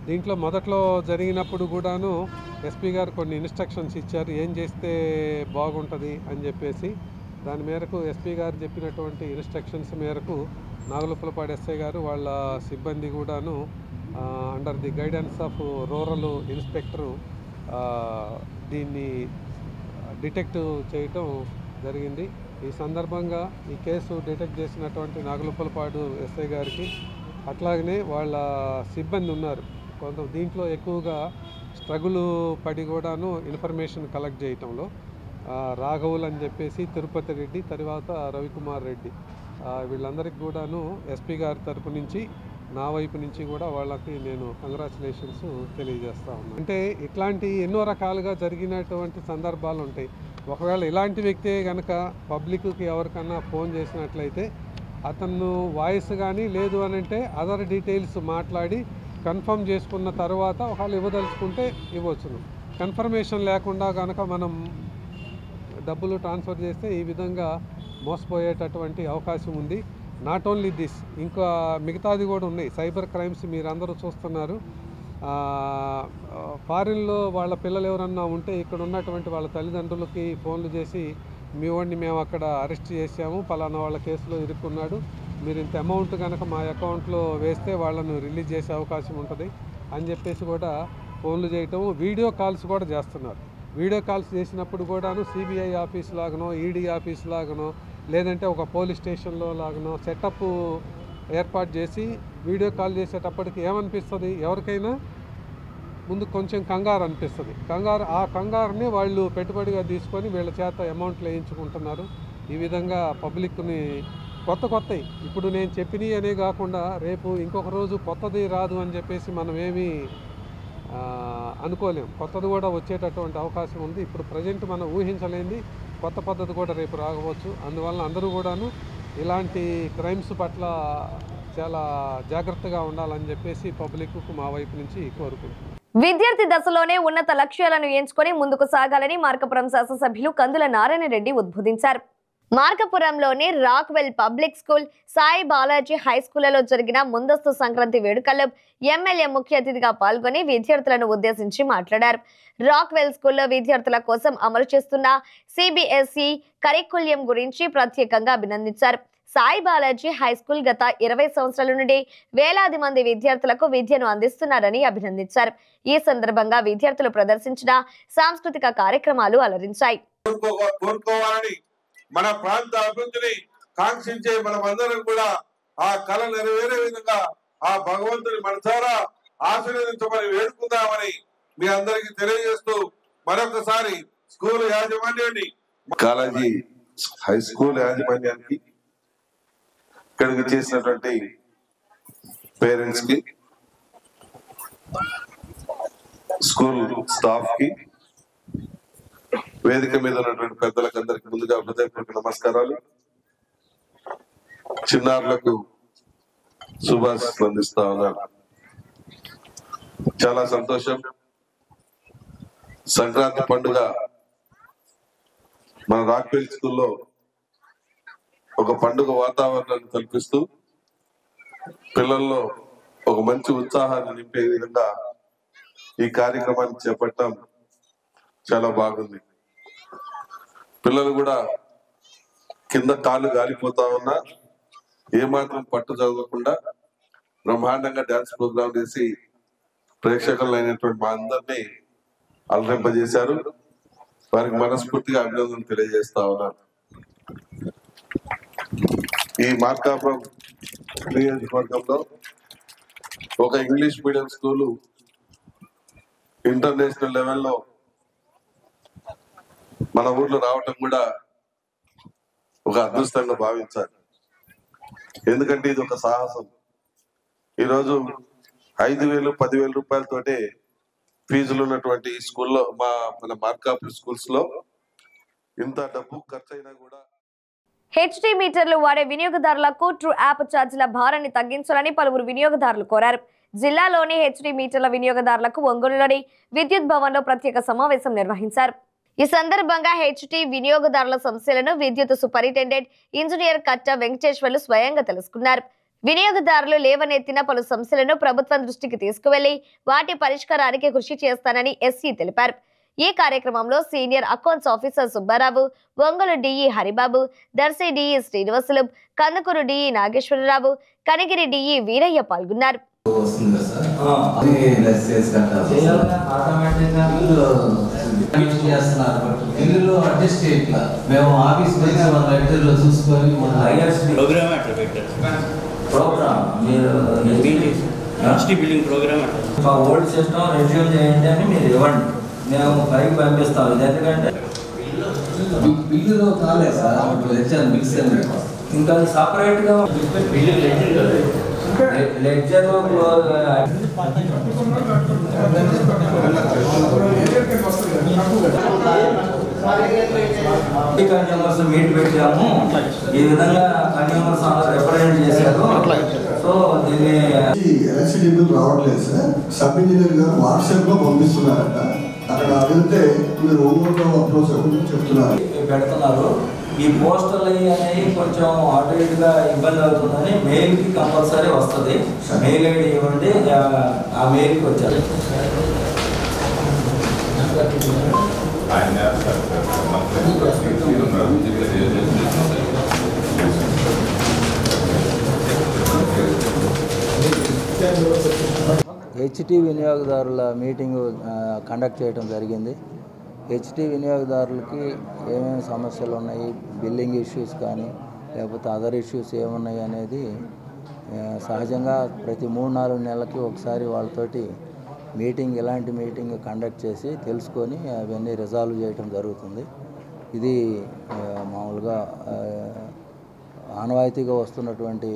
దీంట్లో మొదట్లో జరిగినప్పుడు కూడాను ఎస్పీ గారు కొన్ని ఇన్స్ట్రక్షన్స్ ఇచ్చారు, ఏం చేస్తే బాగుంటుంది అని చెప్పేసి. దాని మేరకు ఎస్పీ గారు చెప్పినటువంటి ఇన్స్ట్రక్షన్స్ మేరకు నాగలుప్పలపాడు ఎస్ఐ గారు వాళ్ళ సిబ్బంది కూడాను under the guidance of rural inspector దీన్ని డిటెక్ట్ చేయటం జరిగింది. ఈ సందర్భంగా ఈ కేసు డిటెక్ట్ చేసినటువంటి నాగలుప్పలపాడు ఎస్ఐ గారికి అట్లాగనే వాళ్ళ సిబ్బంది ఉన్నారు కొంత, దీంట్లో ఎక్కువగా స్ట్రగుల్ పడి కూడాను ఇన్ఫర్మేషన్ కలెక్ట్ చేయటంలో రాఘవులు అని చెప్పేసి తిరుపతి రెడ్డి, తర్వాత రవికుమార్ రెడ్డి, వీళ్ళందరికీ కూడాను ఎస్పీ గారి తరపు నుంచి నా వైపు నుంచి కూడా వాళ్ళకి నేను కంగ్రాచులేషన్స్ తెలియజేస్తా ఉన్నాను. అంటే ఇట్లాంటి ఎన్నో రకాలుగా జరిగినటువంటి సందర్భాలు ఉంటాయి. ఒకవేళ ఇలాంటి వ్యక్తే కనుక పబ్లిక్కి ఎవరికన్నా ఫోన్ చేసినట్లయితే అతను వాయిస్ కానీ లేదు అని అంటే అదర్ డీటెయిల్స్ మాట్లాడి కన్ఫర్మ్ చేసుకున్న తర్వాత ఒకవేళ ఇవ్వదలుచుకుంటే ఇవ్వచ్చును. కన్ఫర్మేషన్ లేకుండా కనుక మనం డబ్బులు ట్రాన్స్ఫర్ చేస్తే ఈ విధంగా మోసపోయేటటువంటి అవకాశం ఉంది. నాట్ ఓన్లీ దిస్, ఇంకా మిగతాది కూడా ఉన్నాయి. సైబర్ క్రైమ్స్ మీరు అందరూ చూస్తున్నారు. ఫారిన్లో వాళ్ళ పిల్లలు ఎవరన్నా ఉంటే ఇక్కడ ఉన్నటువంటి వాళ్ళ తల్లిదండ్రులకి ఫోన్లు చేసి మీ వాడిని మేము అక్కడ అరెస్ట్ చేసాము, పలానా వాళ్ళ కేసులో ఇరుక్కున్నాడు, మీరు ఇంత అమౌంట్ కనుక మా అకౌంట్లో వేస్తే వాళ్ళను రిలీజ్ చేసే అవకాశం ఉంటుంది అని చెప్పేసి కూడా ఫోన్లు చేయటం. వీడియో కాల్స్ కూడా చేస్తున్నారు. వీడియో కాల్స్ చేసినప్పుడు కూడాను సిబిఐ ఆఫీస్ లాగనో ఈడీ ఆఫీస్ లాగనో లేదంటే ఒక పోలీస్ స్టేషన్లో లాగనో సెటప్ ఏర్పాటు చేసి వీడియో కాల్ చేసేటప్పటికి ఏమనిపిస్తుంది, ఎవరికైనా ముందు కొంచెం కంగారు అనిపిస్తుంది. ఆ కంగారుని వాళ్ళు పెట్టుబడిగా తీసుకొని వీళ్ళ చేత అమౌంట్లు వేయించుకుంటున్నారు. ఈ విధంగా పబ్లిక్ని కొత్తవి ఇప్పుడు నేను చెప్పినవి అనే కాకుండా రేపు ఇంకొక రోజు కొత్తది రాదు అని చెప్పేసి మనం ఏమీ అనుకోలేం. కొత్తది కూడా వచ్చేటటువంటి అవకాశం ఉంది. ఇప్పుడు ప్రజెంట్ మనం ఊహించలేనిది కొత్త పద్ధతి కూడా రేపు రాకపోవచ్చు. అందువల్ల అందరూ కూడాను ఇలాంటి క్రైమ్స్ పట్ల చాలా జాగ్రత్తగా ఉండాలని చెప్పేసి పబ్లిక్కు మా వైపు నుంచి కోరుకుంటున్నాను. విద్యార్థి దశలోనే ఉన్నత లక్ష్యాలను ఎంచుకొని ముందుకు సాగాలని మార్కాపురం శాసనసభ్యులు కందుల నారాయణ రెడ్డి ఉద్బోధించారు. మార్కపురంలోని Rockwell public school, Sai Balaji high స్కూళ్లలో జరిగిన ముందస్తు సంక్రాంతి వేడుకల్లో ఎమ్మెల్యే ముఖ్య అతిథిగా పాల్గొని విద్యార్థులను ఉద్దేశించి మాట్లాడారు. రాక్వెల్ స్కూల్లో విద్యార్థుల కోసం అమలు చేస్తున్న CBSE కరికుల్యం గురించి ప్రత్యేకంగా అభినందించారు. సాయి బాలాజీ హై స్కూల్ గత 20 సంవత్సరాల నుండి వేలాది మంది విద్యార్థులకు విద్యను అందిస్తున్నారని అభినందించారు. ఈ సందర్భంగా విద్యార్థులు ప్రదర్శించిన సాంస్కృతిక కార్యక్రమాలు అలరించాయి. మన ప్రాంత అభివృద్ధిని కాంక్షించే మనమందరం కూడా ఆ కళ నెరవేరే విధంగా ఆ భగవంతుని మనసారా ఆశీర్వదించమని వేడుకుందామని మీ అందరికీ తెలియజేస్తూ మరొకసారి స్కూల్ యాజమాన్యాన్ని, కాలేజీ హై స్కూల్ యాజమాన్యానికి, ఇక్కడికి చేసినటువంటి పేరెంట్స్ కి, స్కూల్ స్టాఫ్ కి, వేదిక మీద ఉన్నటువంటి పెద్దలకు అందరికి ముందుగా హృదయపూర్వక నమస్కారాలు. చిన్నారులకు శుభాశీస్సులు అందిస్తా ఉన్నారు. చాలా సంతోషం. సంక్రాంతి పండుగ మన రాక్వెల్ స్కూల్లో ఒక పండుగ వాతావరణాన్ని కల్పిస్తూ పిల్లల్లో ఒక మంచి ఉత్సాహాన్ని నింపే విధంగా ఈ కార్యక్రమాన్ని చేపట్టడం చాలా బాగుంది. పిల్లలు కూడా కింద కాళ్ళు గాలిపోతా ఉన్నా ఏమాత్రం పట్టు చదవకుండా బ్రహ్మాండంగా డాన్స్ ప్రోగ్రాం చేసి ప్రేక్షకులైనటువంటి మా అందరినీ అలరింపజేశారు. వారికి మనస్ఫూర్తిగా అభినందనలు తెలియజేస్తా ఉన్నారు. ఈ మార్కాపురం నియోజకవర్గంలో ఒక ఇంగ్లీష్ మీడియం స్కూలు ఇంటర్నేషనల్ లెవెల్లో మన ఊర్లో రావటం కూడా ఒక అదృష్టంగా భావించాలి. ఎందుకంటే ఇది ఒక సాహసం. ఈరోజు 5,000, 10,000 రూపాయలతోటే ఫీజులు ఉన్నటువంటి స్కూల్లో మన మార్కాపురం స్కూల్స్ లో ఇంత డబ్బు ఖర్చు అయినా కూడా HD మీటర్లు వాడే వినియోగదారులకు ట్రూ యాప్ ఛార్జీల భారాన్ని తగ్గించాలని పలువురు వినియోగదారులు కోరారు. జిల్లాలోని HD మీటర్ల వినియోగదారులకు ఒంగోలులోని విద్యుత్ భవన్లో ప్రత్యేక సమావేశం నిర్వహించారు. ఈ సందర్భంగా HT వినియోగదారుల సమస్యలను విద్యుత్ సూపరింటెండెంట్ ఇంజనీర్ కట్ట వెంకటేశ్వర్లు స్వయంగా తెలుసుకున్నారు. వినియోగదారులు లేవనెత్తిన పలు సమస్యలను ప్రభుత్వం దృష్టికి తీసుకువెళ్లి వాటి పరిష్కారానికి కృషి చేస్తానని SC తెలిపారు. ఈ కార్యక్రమంలో senior accounts officer Subbarao, Ongole DE Haribabu, Darsi DE Srinivasulu, Kandukur DE Nageswararao, Kanigiri DE Veeraiah పాల్గొన్నారు. అడ్జస్ట్ చేయట్లా మేము ఆఫీస్ చూసుకొని ప్రోగ్రామ్ మీరు building programme old system resume చేయండి అని మీరు ఇవ్వండి, మేము పైకి పంపిస్తాం. ఇది ఎందుకంటే బిల్లులో కాలేదు సార్, లెక్చర్ బిల్స్ ఇంకా సపరేట్గా లెక్చర్ కన్జ్యూమర్స్ మీట్ పెట్టాము. ఈ విధంగా కన్జ్యూమర్స్ అందరూ రిప్రజెంట్ చేశారు. సో దీన్ని ఎలక్ట్రిసిటీ బిల్ రావట్లేదు సార్, సబ్ ఇంజనీర్ గారు వాట్సాప్ లో పంపిస్తున్నారట. అక్కడ వెళ్తే మీరు ఒంగోలులో అప్రోచ్ అవ్వమని చెప్తున్నారు, పెడుతున్నారు. ఈ పోస్టల్ అనేవి కొంచెం అటు ఇటుగా ఇబ్బంది అవుతుందని మెయిల్కి కంపల్సరీ వస్తుంది. మెయిల్ ఐడి ఇవ్వండి, ఆ మెయిల్కి వచ్చారు. HT వినియోగదారుల మీటింగు కండక్ట్ చేయడం జరిగింది. HT వినియోగదారులకి ఏమేమి సమస్యలు ఉన్నాయి, బిల్లింగ్ ఇష్యూస్ కానీ లేకపోతే అదర్ ఇష్యూస్ ఏమున్నాయి అనేది సహజంగా ప్రతి 3-4 నెలలకి ఒకసారి వాళ్ళతోటి ఇలాంటి మీటింగ్ కండక్ట్ చేసి తెలుసుకొని అవన్నీ రిజాల్వ్ చేయడం జరుగుతుంది. ఇది మామూలుగా ఆనవాయితీగా వస్తున్నటువంటి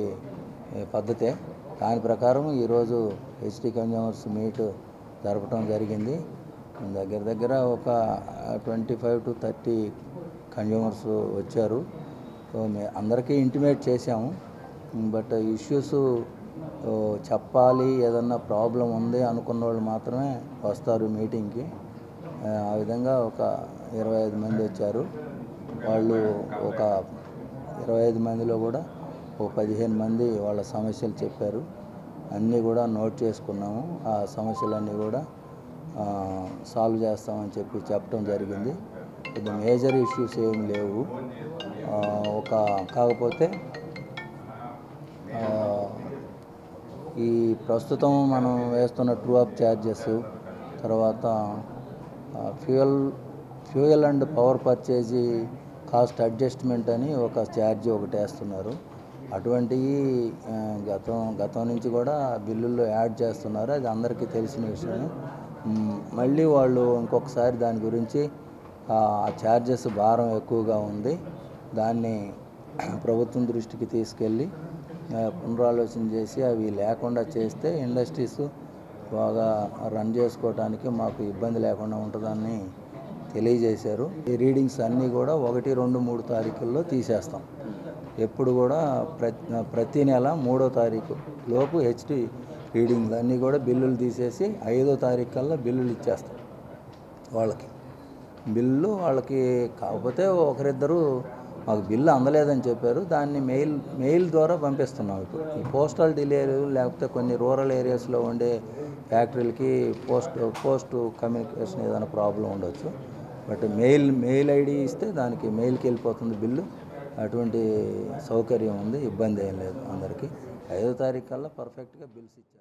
పద్ధతే. దాని ప్రకారం ఈరోజు HT కన్జ్యూమర్స్ మీట్ జరపడం జరిగింది. దగ్గర ఒక 25 to 30 కన్జ్యూమర్స్ వచ్చారు. సో అందరికీ ఇంటిమేట్ చేశాము. బట్ ఇష్యూస్ చెప్పాలి, ఏదన్నా ప్రాబ్లం ఉంది అనుకున్న వాళ్ళు మాత్రమే వస్తారు మీటింగ్కి. ఆ విధంగా ఒక 25 మంది వచ్చారు. వాళ్ళు ఒక 25 మందిలో కూడా ఓ 15 మంది వాళ్ళ సమస్యలు చెప్పారు. అన్నీ కూడా నోట్ చేసుకున్నాము. ఆ సమస్యలన్నీ కూడా సాల్వ్ చేస్తామని చెప్పడం జరిగింది. ఇది మేజర్ ఇష్యూస్ ఏం లేవు. కాకపోతే ఈ ప్రస్తుతం మనం వేస్తున్న ట్రూ అప్ ఛార్జెస్, తర్వాత fuel and power purchase cost adjustment అని ఒక ఛార్జ్ ఒకటి వేస్తున్నారు. అటువంటివి గతం నుంచి కూడా బిల్లుల్లో యాడ్ చేస్తున్నారు. అది అందరికీ తెలిసిన విషయమే. మళ్ళీ వాళ్ళు ఇంకొకసారి దాని గురించి ఆ ఛార్జెస్ భారం ఎక్కువగా ఉంది, దాన్ని ప్రభుత్వం దృష్టికి తీసుకెళ్ళి పునరాలోచన చేసి అవి లేకుండా చేస్తే ఇండస్ట్రీస్ బాగా రన్ చేసుకోవడానికి మాకు ఇబ్బంది లేకుండా ఉంటుందని తెలియజేశారు. ఈ రీడింగ్స్ అన్నీ కూడా 1, 2, 3 తారీఖుల్లో తీసేస్తాం. ఎప్పుడు కూడా ప్రతి నెల 3వ తారీఖు లోపు హెచ్డి రీడింగ్లు అన్నీ కూడా బిల్లులు తీసేసి 5వ తారీఖు కల్లా బిల్లులు ఇచ్చేస్తాం వాళ్ళకి. కాకపోతే ఒకరిద్దరు మాకు బిల్లు అందలేదని చెప్పారు. దాన్ని మెయిల్ ద్వారా పంపిస్తున్నాం. ఇప్పుడు ఈ పోస్టల్ డిలీవరీ లేకపోతే కొన్ని రూరల్ ఏరియాస్లో ఉండే ఫ్యాక్టరీలకి పోస్ట్ కమ్యూనికేషన్ ఏదైనా ప్రాబ్లం ఉండొచ్చు. బట్ మెయిల్ ఐడి ఇస్తే దానికి మెయిల్కి వెళ్ళిపోతుంది బిల్లు. అటువంటి సౌకర్యం ఉంది, ఇబ్బంది ఏం లేదు అందరికీ. 5వ తారీఖు కల్లా పర్ఫెక్ట్గా బిల్స్ ఇచ్చారు.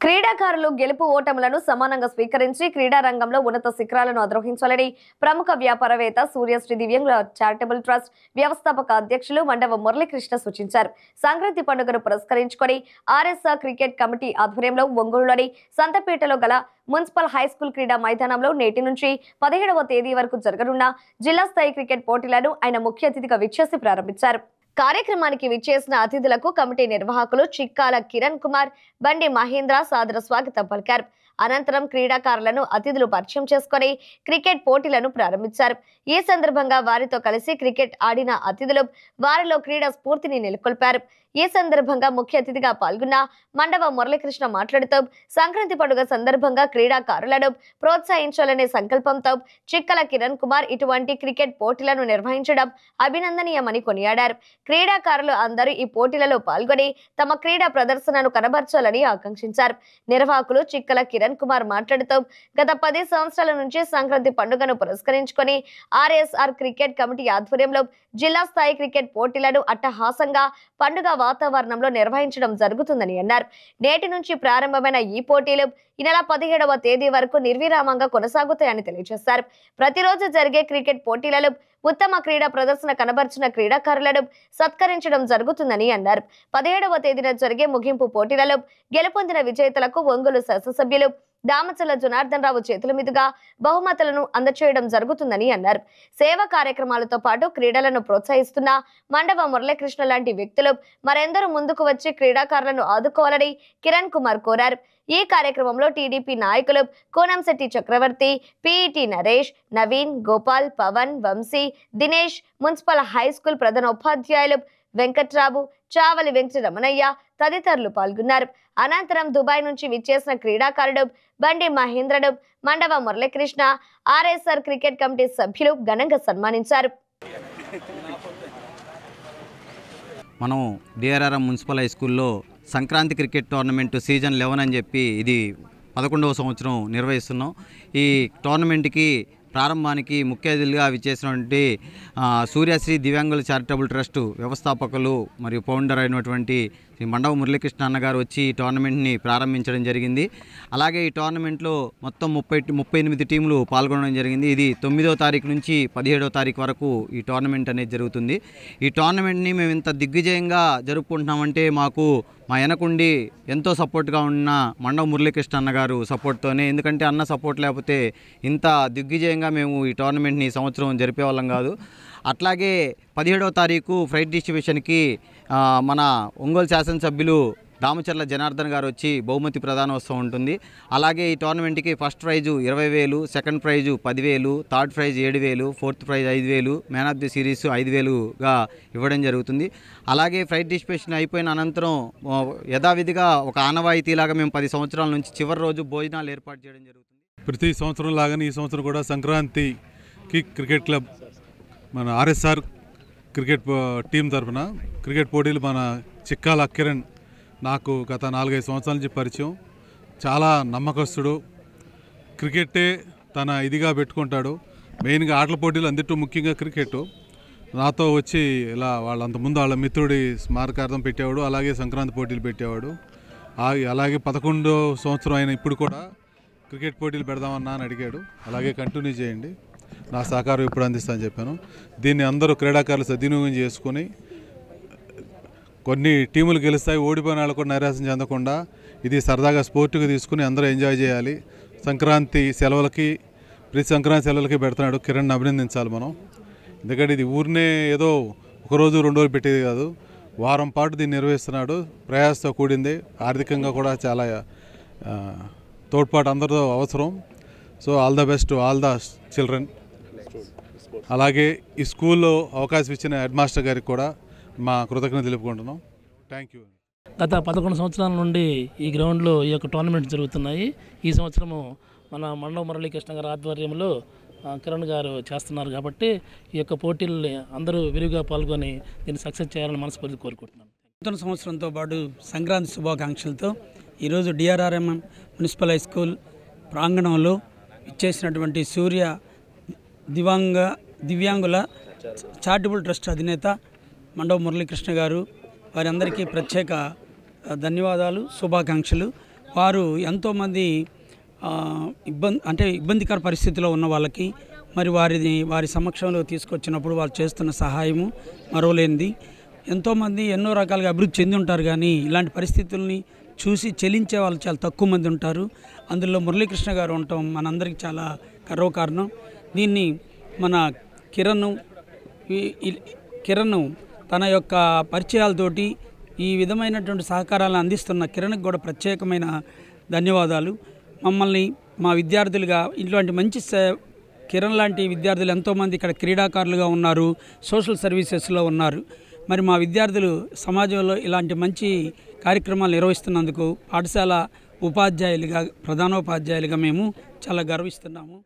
క్రీడాకారులు గెలుపు ఓటములను సమానంగా స్వీకరించి క్రీడా రంగంలో ఉన్నత శిఖరాలను అధిరోహించాలని ప్రముఖ వ్యాపారవేత్త సూర్యశ్రీ దివ్యాంగుల చారిటబుల్ ట్రస్ట్ వ్యవస్థాపక అధ్యక్షులు మండవ మురళీకృష్ణ సూచించారు. సంక్రాంతి పండుగను పురస్కరించుకొని ఆర్ఎస్ఆర్ క్రికెట్ కమిటీ ఆధ్వర్యంలో ఒంగోలులోని సంతపేటలో గల మున్సిపల్ హైస్కూల్ క్రీడా మైదానంలో నేటి నుంచి 17వ తేదీ వరకు జరగనున్న జిల్లా స్థాయి క్రికెట్ పోటీలను ఆయన ముఖ్య అతిథిగా విచ్చేసి ప్రారంభించారు. కార్యక్రమానికి విచ్చేసిన అతిథులకు కమిటీ నిర్వాహకులు చిక్కాల కిరణ్ కుమార్, బండి మహేంద్ర సాదర స్వాగతం పలికారు. అనంతరం క్రీడాకారులను అతిథులు పరిచయం చేసుకుని క్రికెట్ పోటీలను ప్రారంభించారు. ఈ సందర్భంగా వారితో కలిసి క్రికెట్ ఆడిన అతిథులు వారిలో క్రీడా స్ఫూర్తిని నెలకొల్పారు. ఈ సందర్భంగా ముఖ్య అతిథిగా పాల్గొన్న మండవ మురళీకృష్ణ మాట్లాడుతూ సంక్రాంతి పండుగ సందర్భంగా క్రీడాకారులను ప్రోత్సహించాలనే సంకల్పంతో చిక్కల కిరణ్ కుమార్ ఇటువంటి క్రికెట్ పోటీలను నిర్వహించడం అభినందనీయమని కొనియాడారు. క్రీడాకారులు అందరూ ఈ పోటీలలో పాల్గొని తమ క్రీడా ప్రదర్శనను కనబర్చాలని ఆకాంక్షించారు. నిర్వాహకులు చిక్కల కిరణ్ కుమార్ మాట్లాడుతూ గత 10 సంవత్సరాల నుంచి సంక్రాంతి పండుగను పురస్కరించుకొని ఆర్ఎస్ఆర్ క్రికెట్ కమిటీ ఆధ్వర్యంలో జిల్లా స్థాయి క్రికెట్ పోటీలను అట్టహాసంగా పండుగ వాతావరణంలో నిర్వహించడం జరుగుతుందని అన్నారు. నేటి నుంచి ప్రారంభమైన ఈ పోటీలు ఈ నెల 17వ తేదీ వరకు నిర్విరామంగా కొనసాగుతాయని తెలియజేశారు. ప్రతిరోజు జరిగే క్రికెట్ పోటీలలో ఉత్తమ క్రీడా ప్రదర్శన కనబర్చిన క్రీడాకారులను సత్కరించడం జరుగుతుందని అన్నారు. 17వ తేదీన జరిగే ముగింపు పోటీలలో గెలుపొందిన విజేతలకు ఒంగోలు శాసనసభ్యులు దామచల జనార్దన్ రావు చేతుల మీదుగా బహుమతులను అందచేయడం జరుగుతుందని అన్నారు. సేవా కార్యక్రమాలతో పాటు క్రీడలను ప్రోత్సహిస్తున్న మండవ మురళీకృష్ణ లాంటి వ్యక్తులు మరెందరూ ముందుకు వచ్చి క్రీడాకారులను ఆదుకోవాలని కిరణ్ కుమార్ కోరారు. ఈ కార్యక్రమంలో టీడీపీ నాయకులు Konamsetti Chakravarthi, PET Naresh, Naveen, Gopal, Pavan, Vamsi, Dinesh, municipal high school ప్రధాన ఉపాధ్యాయులు వెంకట్రావు, చావలి వెంకటరమణయ్య తదితరులు పాల్గొన్నారు. అనంతరం దుబాయ్ నుంచి విచ్చేసిన క్రీడాకారుడు బండి మహేంద్రను Mandava Muralikrishna RSR cricket committee సభ్యులు ఘనంగా సన్మానించారు. మనం డిఆర్ఆర్ఎం మున్సిపల్ హై స్కూల్లో సంక్రాంతి క్రికెట్ టోర్నమెంట్ సీజన్ 11 అని చెప్పి ఇది 11వ సంవత్సరం నిర్వహిస్తున్నాం. ఈ టోర్నమెంట్కి ప్రారంభానికి ముఖ్య అతిథులుగా విచ్చేసినటువంటి సూర్యశ్రీ దివ్యాంగుల చారిటబుల్ ట్రస్ట్ వ్యవస్థాపకులు మరియు ఫౌండర్ అయినటువంటి శ్రీ మండవ మురళీకృష్ణ అన్నగారు వచ్చి ఈ టోర్నమెంట్ని ప్రారంభించడం జరిగింది. అలాగే ఈ టోర్నమెంట్లో మొత్తం 38 టీంలు పాల్గొనడం జరిగింది. ఇది 9వ తారీఖు నుంచి 17వ తారీఖు వరకు ఈ టోర్నమెంట్ అనేది జరుగుతుంది. ఈ టోర్నమెంట్ని మేము ఇంత దిగ్విజయంగా జరుపుకుంటున్నామంటే మాకు మా వెనకుండి ఎంతో సపోర్ట్గా ఉన్న మండవ మురళీకృష్ణ అన్నగారు సపోర్ట్తోనే. ఎందుకంటే అన్న సపోర్ట్ లేకపోతే ఇంత దిగ్విజయంగా మేము ఈ టోర్నమెంట్ని ఈ సంవత్సరం జరిపేవాళ్ళం కాదు. అట్లాగే 17వ తారీఖు ఫ్రైట్ డిస్ట్రిబ్యూషన్కి మన ఒంగోలు శాసనసభ్యులు దామచర్ల జనార్దన్ గారు వచ్చి బహుమతి ప్రదానోత్సవం ఉంటుంది. అలాగే ఈ టోర్నమెంట్కి first prize 20,000, second prize 10,000, third prize 7,000, fourth prize 5,000, man of the series 5,000గా ఇవ్వడం జరుగుతుంది. అలాగే ఫ్రైట్ డిస్ట్రిబ్యూషన్ అయిపోయిన అనంతరం యథావిధిగా ఒక ఆనవాయితీలాగా మేము 10 సంవత్సరాల నుంచి చివరి రోజు భోజనాలు ఏర్పాటు చేయడం జరుగుతుంది. ప్రతి సంవత్సరం లాగానే ఈ సంవత్సరం కూడా సంక్రాంతికి క్రికెట్ క్లబ్ మన ఆర్ఎస్ఆర్ క్రికెట్ టీం తరఫున క్రికెట్ పోటీలు మన చిక్కాల కిరణ్ నాకు గత 4-5 సంవత్సరాల నుంచి పరిచయం. చాలా నమ్మకస్తుడు, క్రికెట్టే తన ఇదిగా పెట్టుకుంటాడు. మెయిన్గా ఆటల పోటీలు అన్నింటి ముఖ్యంగా క్రికెట్. నాతో వచ్చి ఇలా వాళ్ళంతకుముందు వాళ్ళ మిత్రుడి స్మారకార్థం పెట్టేవాడు, అలాగే సంక్రాంతి పోటీలు పెట్టేవాడు. అలాగే 11వ సంవత్సరం అయిన ఇప్పుడు కూడా క్రికెట్ పోటీలు పెడదామన్నా అని అడిగాడు. అలాగే కంటిన్యూ చేయండి, నా సహకారం ఇప్పుడు అందిస్తానని చెప్పాను. దీన్ని అందరూ క్రీడాకారులు సద్వినియోగం చేసుకొని కొన్ని టీములు గెలుస్తాయి, ఓడిపోయిన వాళ్ళు కూడా నైరాశ్యం చెందకుండా ఇది సరదాగా స్పోర్ట్గా తీసుకుని అందరూ ఎంజాయ్ చేయాలి. సంక్రాంతి సెలవులకి ప్రతి సంక్రాంతి సెలవులకి పెడుతున్నాడు. కిరణ్ అభినందించాలి మనం. ఎందుకంటే ఇది ఊరినే ఏదో ఒకరోజు 2 రోజులు పెట్టేది కాదు, వారం పాటు దీన్ని నిర్వహిస్తున్నాడు. ప్రయాసతో కూడింది, ఆర్థికంగా కూడా చాలా తోడ్పాటు అందరితో అవసరం. So all the best to all the children. అలాగే ఈ స్కూల్లో అవకాశం ఇచ్చిన హెడ్ మాస్టర్ గారికి కూడా మా కృతజ్ఞత తెలుపుకుంటున్నాం. Thank you. గత 11 సంవత్సరాల నుండి ఈ గ్రౌండ్లో ఈ యొక్క టోర్నమెంట్ జరుగుతున్నాయి. ఈ సంవత్సరము మన మండవ మురళీకృష్ణ గారి ఆధ్వర్యంలో కిరణ్ గారు చేస్తున్నారు కాబట్టి ఈ యొక్క పోటీల్ని అందరూ విరివిగా పాల్గొని దీన్ని సక్సెస్ చేయాలని మనస్ఫూర్తి కోరుకుంటున్నాను. నూతన సంవత్సరంతో పాటు సంక్రాంతి శుభాకాంక్షలతో ఈరోజు డిఆర్ఆర్ఎం మున్సిపల్ హై స్కూల్ ప్రాంగణంలో ఇచ్చేసినటువంటి సూర్య దివ్యాంగుల చారిటబుల్ ట్రస్ట్ అధినేత మండవ మురళీకృష్ణ గారు, వారందరికీ ప్రత్యేక ధన్యవాదాలు, శుభాకాంక్షలు. వారు ఎంతోమంది ఇబ్బందికర పరిస్థితిలో ఉన్న వాళ్ళకి మరి వారి సమక్షంలో తీసుకొచ్చినప్పుడు వారు చేస్తున్న సహాయము మరోలేనిది. ఎంతోమంది ఎన్నో రకాలుగా అభివృద్ధి చెంది ఉంటారు, కానీ ఇలాంటి పరిస్థితుల్ని చూసి చెలించే వాళ్ళు చాలా తక్కువ మంది ఉంటారు. అందులో మురళీకృష్ణ గారు ఉండటం మనందరికీ చాలా గర్వకారణం. దీన్ని మన కిరణ్ తన యొక్క పరిచయాలతోటి ఈ విధమైనటువంటి సహకారాలను అందిస్తున్న కిరణ్కి కూడా ప్రత్యేకమైన ధన్యవాదాలు. మమ్మల్ని మా విద్యార్థులుగా ఇట్లాంటి మంచి కిరణ్ లాంటి విద్యార్థులు ఎంతోమంది ఇక్కడ క్రీడాకారులుగా ఉన్నారు, సోషల్ సర్వీసెస్లో ఉన్నారు. మరి మా విద్యార్థులు సమాజంలో ఇలాంటి మంచి కార్యక్రమాలు నిర్వహిస్తున్నందుకు పాఠశాల ఉపాధ్యాయులుగా, ప్రధానోపాధ్యాయులుగా మేము చాలా గర్విస్తున్నాము.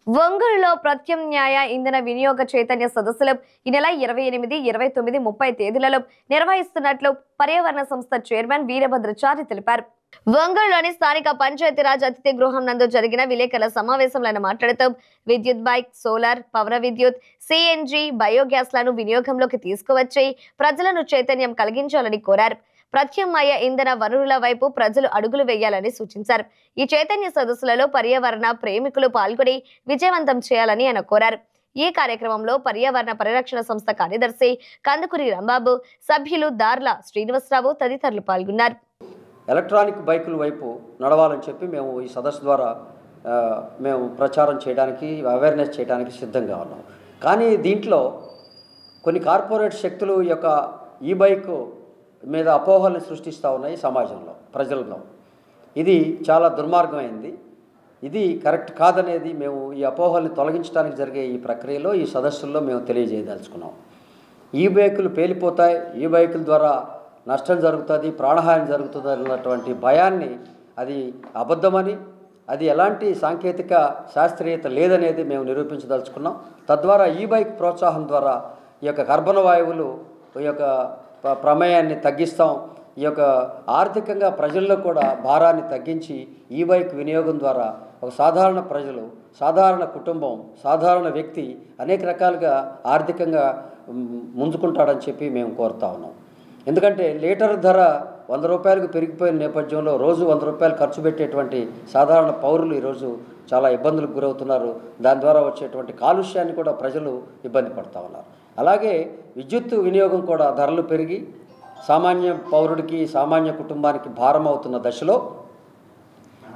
ఒంగోలులో ప్రత్యామ్నాయ ఇంధన వినియోగ చైతన్య సదస్సులు ఈ నెల 28, 29, 30 తేదీలలో నిర్వహిస్తున్నట్లు పర్యావరణ సంస్థ చైర్మన్ వీరభద్రచారి తెలిపారు. ఒంగోలులోని స్థానిక పంచాయతీరాజ్ అతిథి గృహం నందు జరిగిన విలేకరుల సమావేశంలో ఆయన మాట్లాడుతూ విద్యుత్ బైక్, సోలార్, పవర్ విద్యుత్, సిఎన్జి, బయోగ్యాస్ లను వినియోగంలోకి తీసుకువచ్చి ప్రజలను చైతన్యం కలిగించాలని కోరారు. ప్రత్యామ్నాయ ఇంధన వనరుల వైపు ప్రజలు అడుగులు వేయాలని సూచించారు. ఈ చైతన్య సదస్సులలో పర్యావరణ ప్రేమికులు పాల్గొని విజయవంతం చేయాలని ఆయన కోరారు. ఈ కార్యక్రమంలో పర్యావరణ పరిరక్షణ సంస్థ కార్యదర్శి కందుకూరి రాంబాబు, సభ్యులు దార్ల శ్రీనివాసరావు తదితరులు పాల్గొన్నారు. ఎలక్ట్రానిక్ బైకుల వైపు నడవాలని చెప్పి మేము ఈ సదస్సు ద్వారా మేము ప్రచారం చేయడానికి, అవేర్నెస్ చేయడానికి సిద్ధంగా ఉన్నాం. కానీ దీంట్లో కొన్ని కార్పొరేట్ శక్తులు ఈ యొక్క ఈ బైక్ మీద అపోహల్ని సృష్టిస్తూ ఉన్నాయి సమాజంలో, ప్రజల్లో. ఇది చాలా దుర్మార్గమైంది, ఇది కరెక్ట్ కాదనేది మేము ఈ అపోహల్ని తొలగించడానికి జరిగే ఈ ప్రక్రియలో, ఈ సదస్సుల్లో మేము తెలియజేయదలుచుకున్నాం. ఈ బైకులు పేలిపోతాయి, ఈ బైకుల ద్వారా నష్టం జరుగుతుంది, ప్రాణహాని జరుగుతుంది అన్నటువంటి భయాన్ని, అది అబద్ధమని, అది ఎలాంటి సాంకేతిక శాస్త్రీయత లేదనేది మేము నిరూపించదలుచుకున్నాం. తద్వారా ఈ బైక్ ప్రోత్సాహం ద్వారా ఈ యొక్క కర్బన వాయువులు, ఈ యొక్క ప్రమేయాన్ని తగ్గిస్తాం. ఈ యొక్క ఆర్థికంగా ప్రజల్లో కూడా భారాన్ని తగ్గించి ఈ బైక్ వినియోగం ద్వారా ఒక సాధారణ ప్రజలు, సాధారణ కుటుంబం, సాధారణ వ్యక్తి అనేక రకాలుగా ఆర్థికంగా ముందుకుంటాడని చెప్పి మేము కోరుతా ఉన్నాం. ఎందుకంటే లీటర్ ధర 100 రూపాయలకు పెరిగిపోయిన నేపథ్యంలో రోజు 100 రూపాయలు ఖర్చు పెట్టేటువంటి సాధారణ పౌరులు ఈరోజు చాలా ఇబ్బందులకు గురవుతున్నారు. దాని ద్వారా వచ్చేటువంటి కాలుష్యాన్ని కూడా ప్రజలు ఇబ్బంది పడుతూ ఉన్నారు. అలాగే విద్యుత్ వినియోగం కూడా ధరలు పెరిగి సామాన్య పౌరుడికి, సామాన్య కుటుంబానికి భారం అవుతున్న దశలో,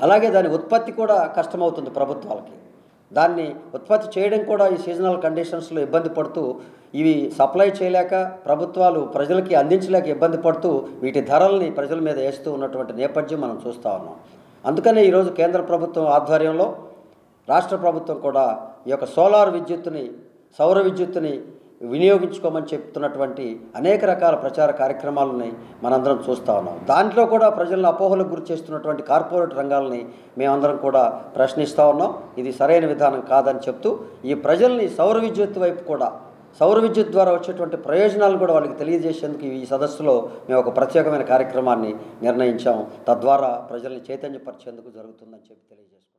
అలాగే దాని ఉత్పత్తి కూడా కష్టమవుతుంది ప్రభుత్వాలకి. దాన్ని ఉత్పత్తి చేయడం కూడా ఈ సీజనల్ కండిషన్స్లో ఇబ్బంది పడుతూ, ఇవి సప్లై చేయలేక ప్రభుత్వాలు ప్రజలకి అందించలేక ఇబ్బంది పడుతూ వీటి ధరల్ని ప్రజల మీద వేస్తూ ఉన్నటువంటి నేపథ్యం మనం చూస్తూ ఉన్నాం. అందుకనే ఈరోజు కేంద్ర ప్రభుత్వం ఆధ్వర్యంలో రాష్ట్ర ప్రభుత్వం కూడా ఈ యొక్క సోలార్ విద్యుత్తుని, సౌర విద్యుత్తుని వినియోగించుకోమని చెప్తున్నటువంటి అనేక రకాల ప్రచార కార్యక్రమాలని మనందరం చూస్తూ ఉన్నాం. దాంట్లో కూడా ప్రజలను అపోహలకు గురి చేస్తున్నటువంటి కార్పొరేట్ రంగాలని మేమందరం కూడా ప్రశ్నిస్తూ ఉన్నాం. ఇది సరైన విధానం కాదని చెప్తూ ఈ ప్రజల్ని సౌర విద్యుత్ వైపు కూడా సౌర విద్యుత్ ద్వారా వచ్చేటువంటి ప్రయోజనాలు కూడా వాళ్ళకి తెలియజేసేందుకు ఈ సదస్సులో మేము ఒక ప్రత్యేకమైన కార్యక్రమాన్ని నిర్ణయించాం. తద్వారా ప్రజల్ని చైతన్యపరిచేందుకు జరుగుతుందని చెప్పి తెలియజేసుకుంటాం.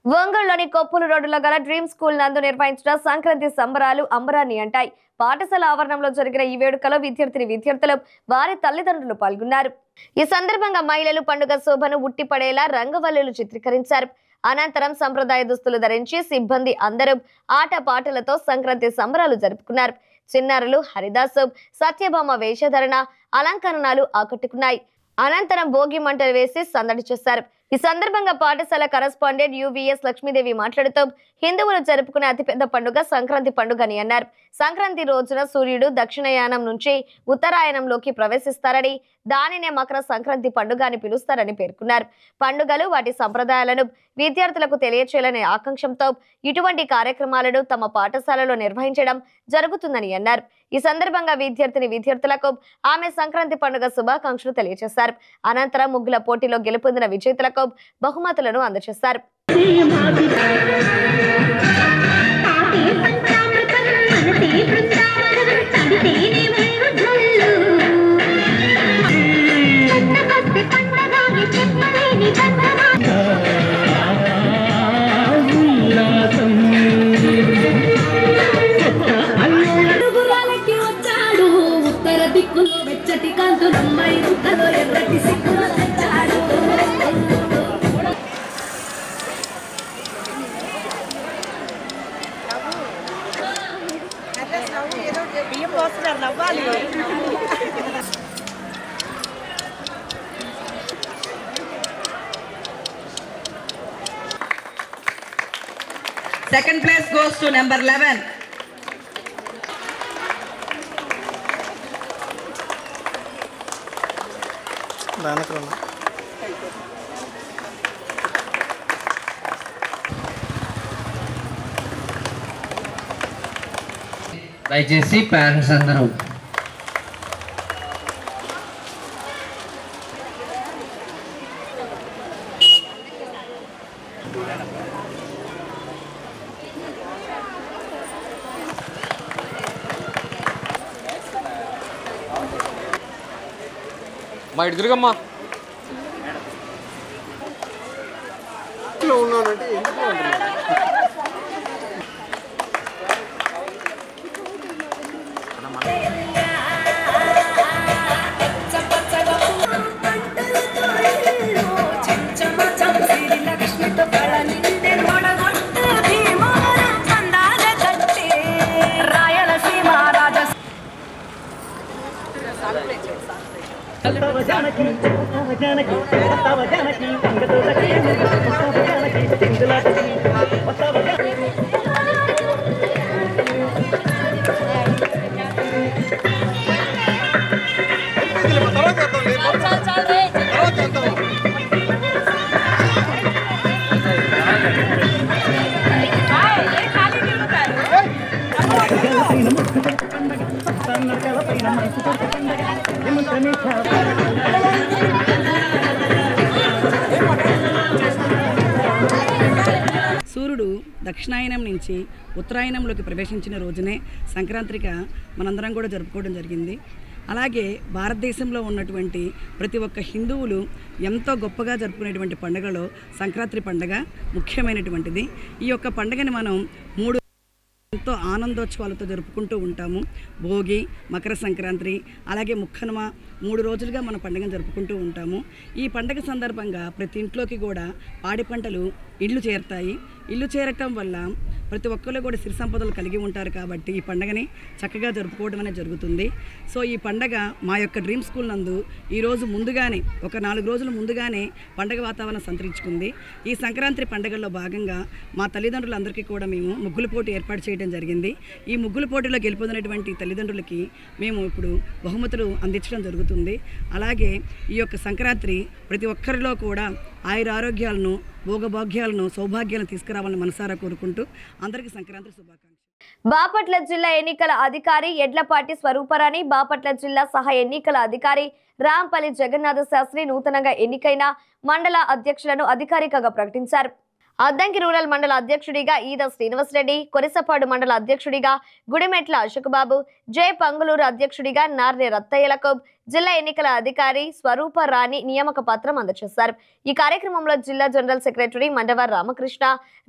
ఒంగోలులోని కొప్పులు రోడ్డులో గల డ్రీమ్ స్కూల్ నందు నిర్వహించిన సంక్రాంతి సంబరాలు అంబరాన్ని అంటాయి. పాఠశాల ఆవరణంలో జరిగిన ఈ వేడుకలో విద్యార్థులు వారి తల్లిదండ్రులు పాల్గొన్నారు. ఈ సందర్భంగా మహిళలు పండుగ శోభను ఉట్టిపడేలా రంగవల్లులు చిత్రీకరించారు. అనంతరం సంప్రదాయ దుస్తులు ధరించి సిబ్బంది అందరూ ఆట పాటలతో సంక్రాంతి సంబరాలు జరుపుకున్నారు. చిన్నారులు హరిదాసు, సత్యభామ వేషధరణ, అలంకరణలు ఆకట్టుకున్నాయి. అనంతరం భోగి మంటలు వేసి సందడి చేశారు. ఈ సందర్భంగా పాఠశాల కరెస్పాండెంట్ యువిఎస్ లక్ష్మీదేవి మాట్లాడుతూ హిందువులు జరుపుకునే అతిపెద్ద పండుగ సంక్రాంతి పండుగ అని అన్నారు. సంక్రాంతి రోజున సూర్యుడు దక్షిణాయనం నుంచి ఉత్తరాయణంలోకి ప్రవేశిస్తారని, దానినే మకర సంక్రాంతి పండుగ అని పిలుస్తారని పేర్కొన్నారు. పండుగలు వాటి సంప్రదాయాలను విద్యార్థులకు తెలియచేయాలనే ఆకాంక్షంతో ఇటువంటి కార్యక్రమాలను తమ పాఠశాలలో నిర్వహించడం జరుగుతుందని అన్నారు. ఈ సందర్భంగా విద్యార్థులకు ఆమె సంక్రాంతి పండుగ శుభాకాంక్షలు తెలియజేశారు. అనంతరం ముగ్గుల పోటీలో గెలుపొందిన విజేతలకు బహుమతులను అందజేశారు. ఉత్తర దిక్కులో వెచ్చటి కాంతులమ్మాయి ముక్కలో ఎర్రటి సిక్కులు తెచ్చాడు. Second place goes to number 11. దయచేసి పేరెంట్స్ అందరూ మా ఇటు తిరుగమ్మా ఉన్నానంటే ఎందుకు సూర్యుడు దక్షిణాయనం నుంచి ఉత్తరాయణంలోకి ప్రవేశించిన రోజునే సంక్రాంతిగా మనందరం కూడా జరుపుకోవడం జరిగింది. అలాగే భారతదేశంలో ఉన్నటువంటి ప్రతి ఒక్క హిందువులు ఎంతో గొప్పగా జరుపుకునేటువంటి పండుగలో సంక్రాంతి పండుగ ముఖ్యమైనటువంటిది. ఈ యొక్క పండుగని మనం 3 ఎంతో ఆనందోత్సవాలతో జరుపుకుంటూ ఉంటాము. భోగి, మకర సంక్రాంతి, అలాగే ముక్కనుమ 3 రోజులుగా మన పండుగను జరుపుకుంటూ ఉంటాము. ఈ పండుగ సందర్భంగా ప్రతి ఇంట్లోకి కూడా పాడి పంటలు ఇళ్ళు చేరుతాయి. ఇల్లు చేరటం వల్ల ప్రతి ఒక్కరు కూడా సిరి సంపదలు కలిగి ఉంటారు కాబట్టి ఈ పండుగని చక్కగా జరుపుకోవడం అనేది జరుగుతుంది. సో ఈ పండుగ మా యొక్క డ్రీమ్ స్కూల్ నందు ఈరోజు ముందుగానే ఒక 4 రోజుల ముందుగానే పండుగ వాతావరణం సంతరించుకుంది. ఈ సంక్రాంతి పండుగల్లో భాగంగా మా తల్లిదండ్రులందరికీ కూడా మేము ముగ్గుల పోటీ ఏర్పాటు చేయడం జరిగింది. ఈ ముగ్గుల పోటీలో గెలుపొందినటువంటి తల్లిదండ్రులకి మేము ఇప్పుడు బహుమతులు అందించడం జరుగుతుంది. అలాగే ఈ యొక్క సంక్రాంతి ప్రతి ఒక్కరిలో కూడా ఆయురారోగ్యాలను, భోగభాగ్యాలను, సౌభాగ్యాలను తీసుకురావాలని మనసారా కోరుకుంటూ అందరికీ సంక్రాంతి శుభాకాంక్షలు. బాపట్ల జిల్లా ఎన్నికల అధికారి ఎడ్లపాటి స్వరూపరాణి, బాపట్ల జిల్లా సహాయ ఎన్నికల అధికారి రాంపల్లి జగన్నాథ శాస్త్రి నూతనంగా ఎన్నికైన మండల అధ్యక్షులను అధికారికంగా ప్రకటించారు. అద్దంకి రూరల్ మండల అధ్యక్షుడిగా ఈద శ్రీనివాసరెడ్డి, కొరిసపాడు మండల అధ్యక్షుడిగా గుడిమెట్ల అశోక్బాబు, జే పంగులూరు అధ్యక్షుడిగా నార్నే రత్తయ్యలకు జిల్లా ఎన్నికల అధికారి స్వరూప రాణి నియామక పత్రం అందజేశారు. ఈ కార్యక్రమంలో జిల్లా జనరల్ సెక్రటరీ మండవ రామకృష్ణ,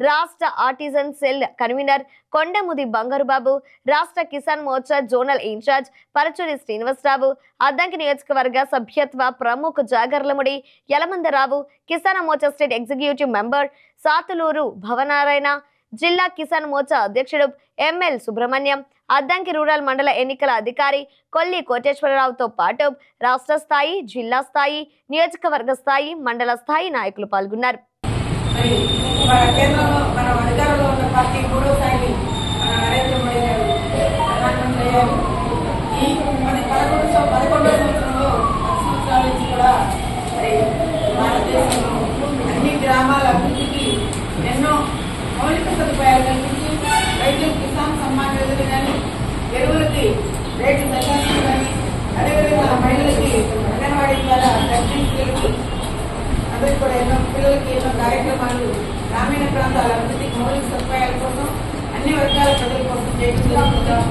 రాష్ట్ర artisan cell convener Kondamudi Bangarubabu, రాష్ట్ర కిసాన్ మోర్చా జోనల్ ఇన్ఛార్జ్ పరచూరి శ్రీనివాసరావు, అద్దంకి నియోజకవర్గ సభ్యత్వ ప్రముఖ Jagarlamudi Yalamandarao, Kisan Morcha state executive member Satuluru Bhavanarayana, జిల్లా కిసాన్ మోర్చా అధ్యక్షుడు ఎంఎల్ సుబ్రహ్మణ్యం, అద్దంకి రూరల్ మండల ఎన్నికల అధికారి కొల్లి కోటేశ్వరరావుతో పాటు రాష్ట్ర స్థాయి, జిల్లా స్థాయి, నియోజకవర్గ స్థాయి, మండల స్థాయి నాయకులు పాల్గొన్నారు. కేంద్రంలో మనం అధికారంలో ఉన్న పార్టీ మూడోసారి మన నరేంద్ర మోడీ గారు ప్రధానమంత్రి అయ్యారు. ఈ 11వ సంవత్సరంలో 10 సంవత్సరాల నుంచి కూడా మరి భారతదేశంలో అన్ని గ్రామాల అభివృద్ధికి ఎన్నో మౌలిక సదుపాయాలు కల్పించి రైతు కిసాన్ సమ్మాన్ యోజన కానీ, ఎరువులకి రేటు తగ్గించడం కానీ, అదేవిధంగా మహిళలకి అంగన్వాడీ ద్వారా ప్రెగ్నెన్సీలకి అందరికీ కూడా ఎన్నో పిల్లలకి ఎన్నో కార్యక్రమాలు గ్రామీణ ప్రాంతాల అభివృద్ధికి మౌలిక సదుపాయాల కోసం అన్ని వర్గాల ప్రజల కోసం చేస్తున్నాం.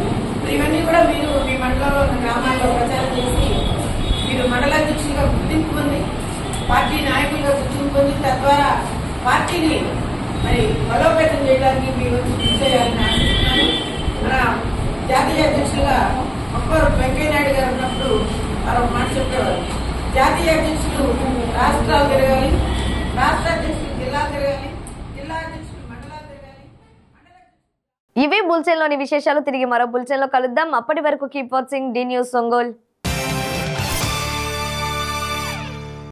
ఇవన్నీ కూడా మీరు మీ మండలంలో ఉన్న గ్రామాల్లో ప్రచారం చేసి మీరు మండలాధ్యక్షులుగా గుర్తింపు పొంది పార్టీ నాయకులుగా గుర్తింపు పొంది తద్వారా పార్టీని మరి బలోపేతం చేయడానికి మీరు కృషి చేయాలని ఆశిస్తున్నాను. మన జాతీయ అధ్యక్షులుగా ఒక్కరు వెంకయ్యనాయుడు గారు ఉన్నప్పుడు వారు మాట చెప్పేవారు, జాతీయ అధ్యక్షులు రాష్ట్రాలు తిరగాలి, రాష్ట్ర అధ్యక్షులు జిల్లాలు తిరగాలి, జిల్లా అధ్యక్షులు మండలాలు తిరగాలి. ఇవే బులెటిన్లోని విశేషాలు. తిరిగి మరో బులెటిన్లో కలుద్దాం. అప్పటి వరకు keep watching the news Ongole.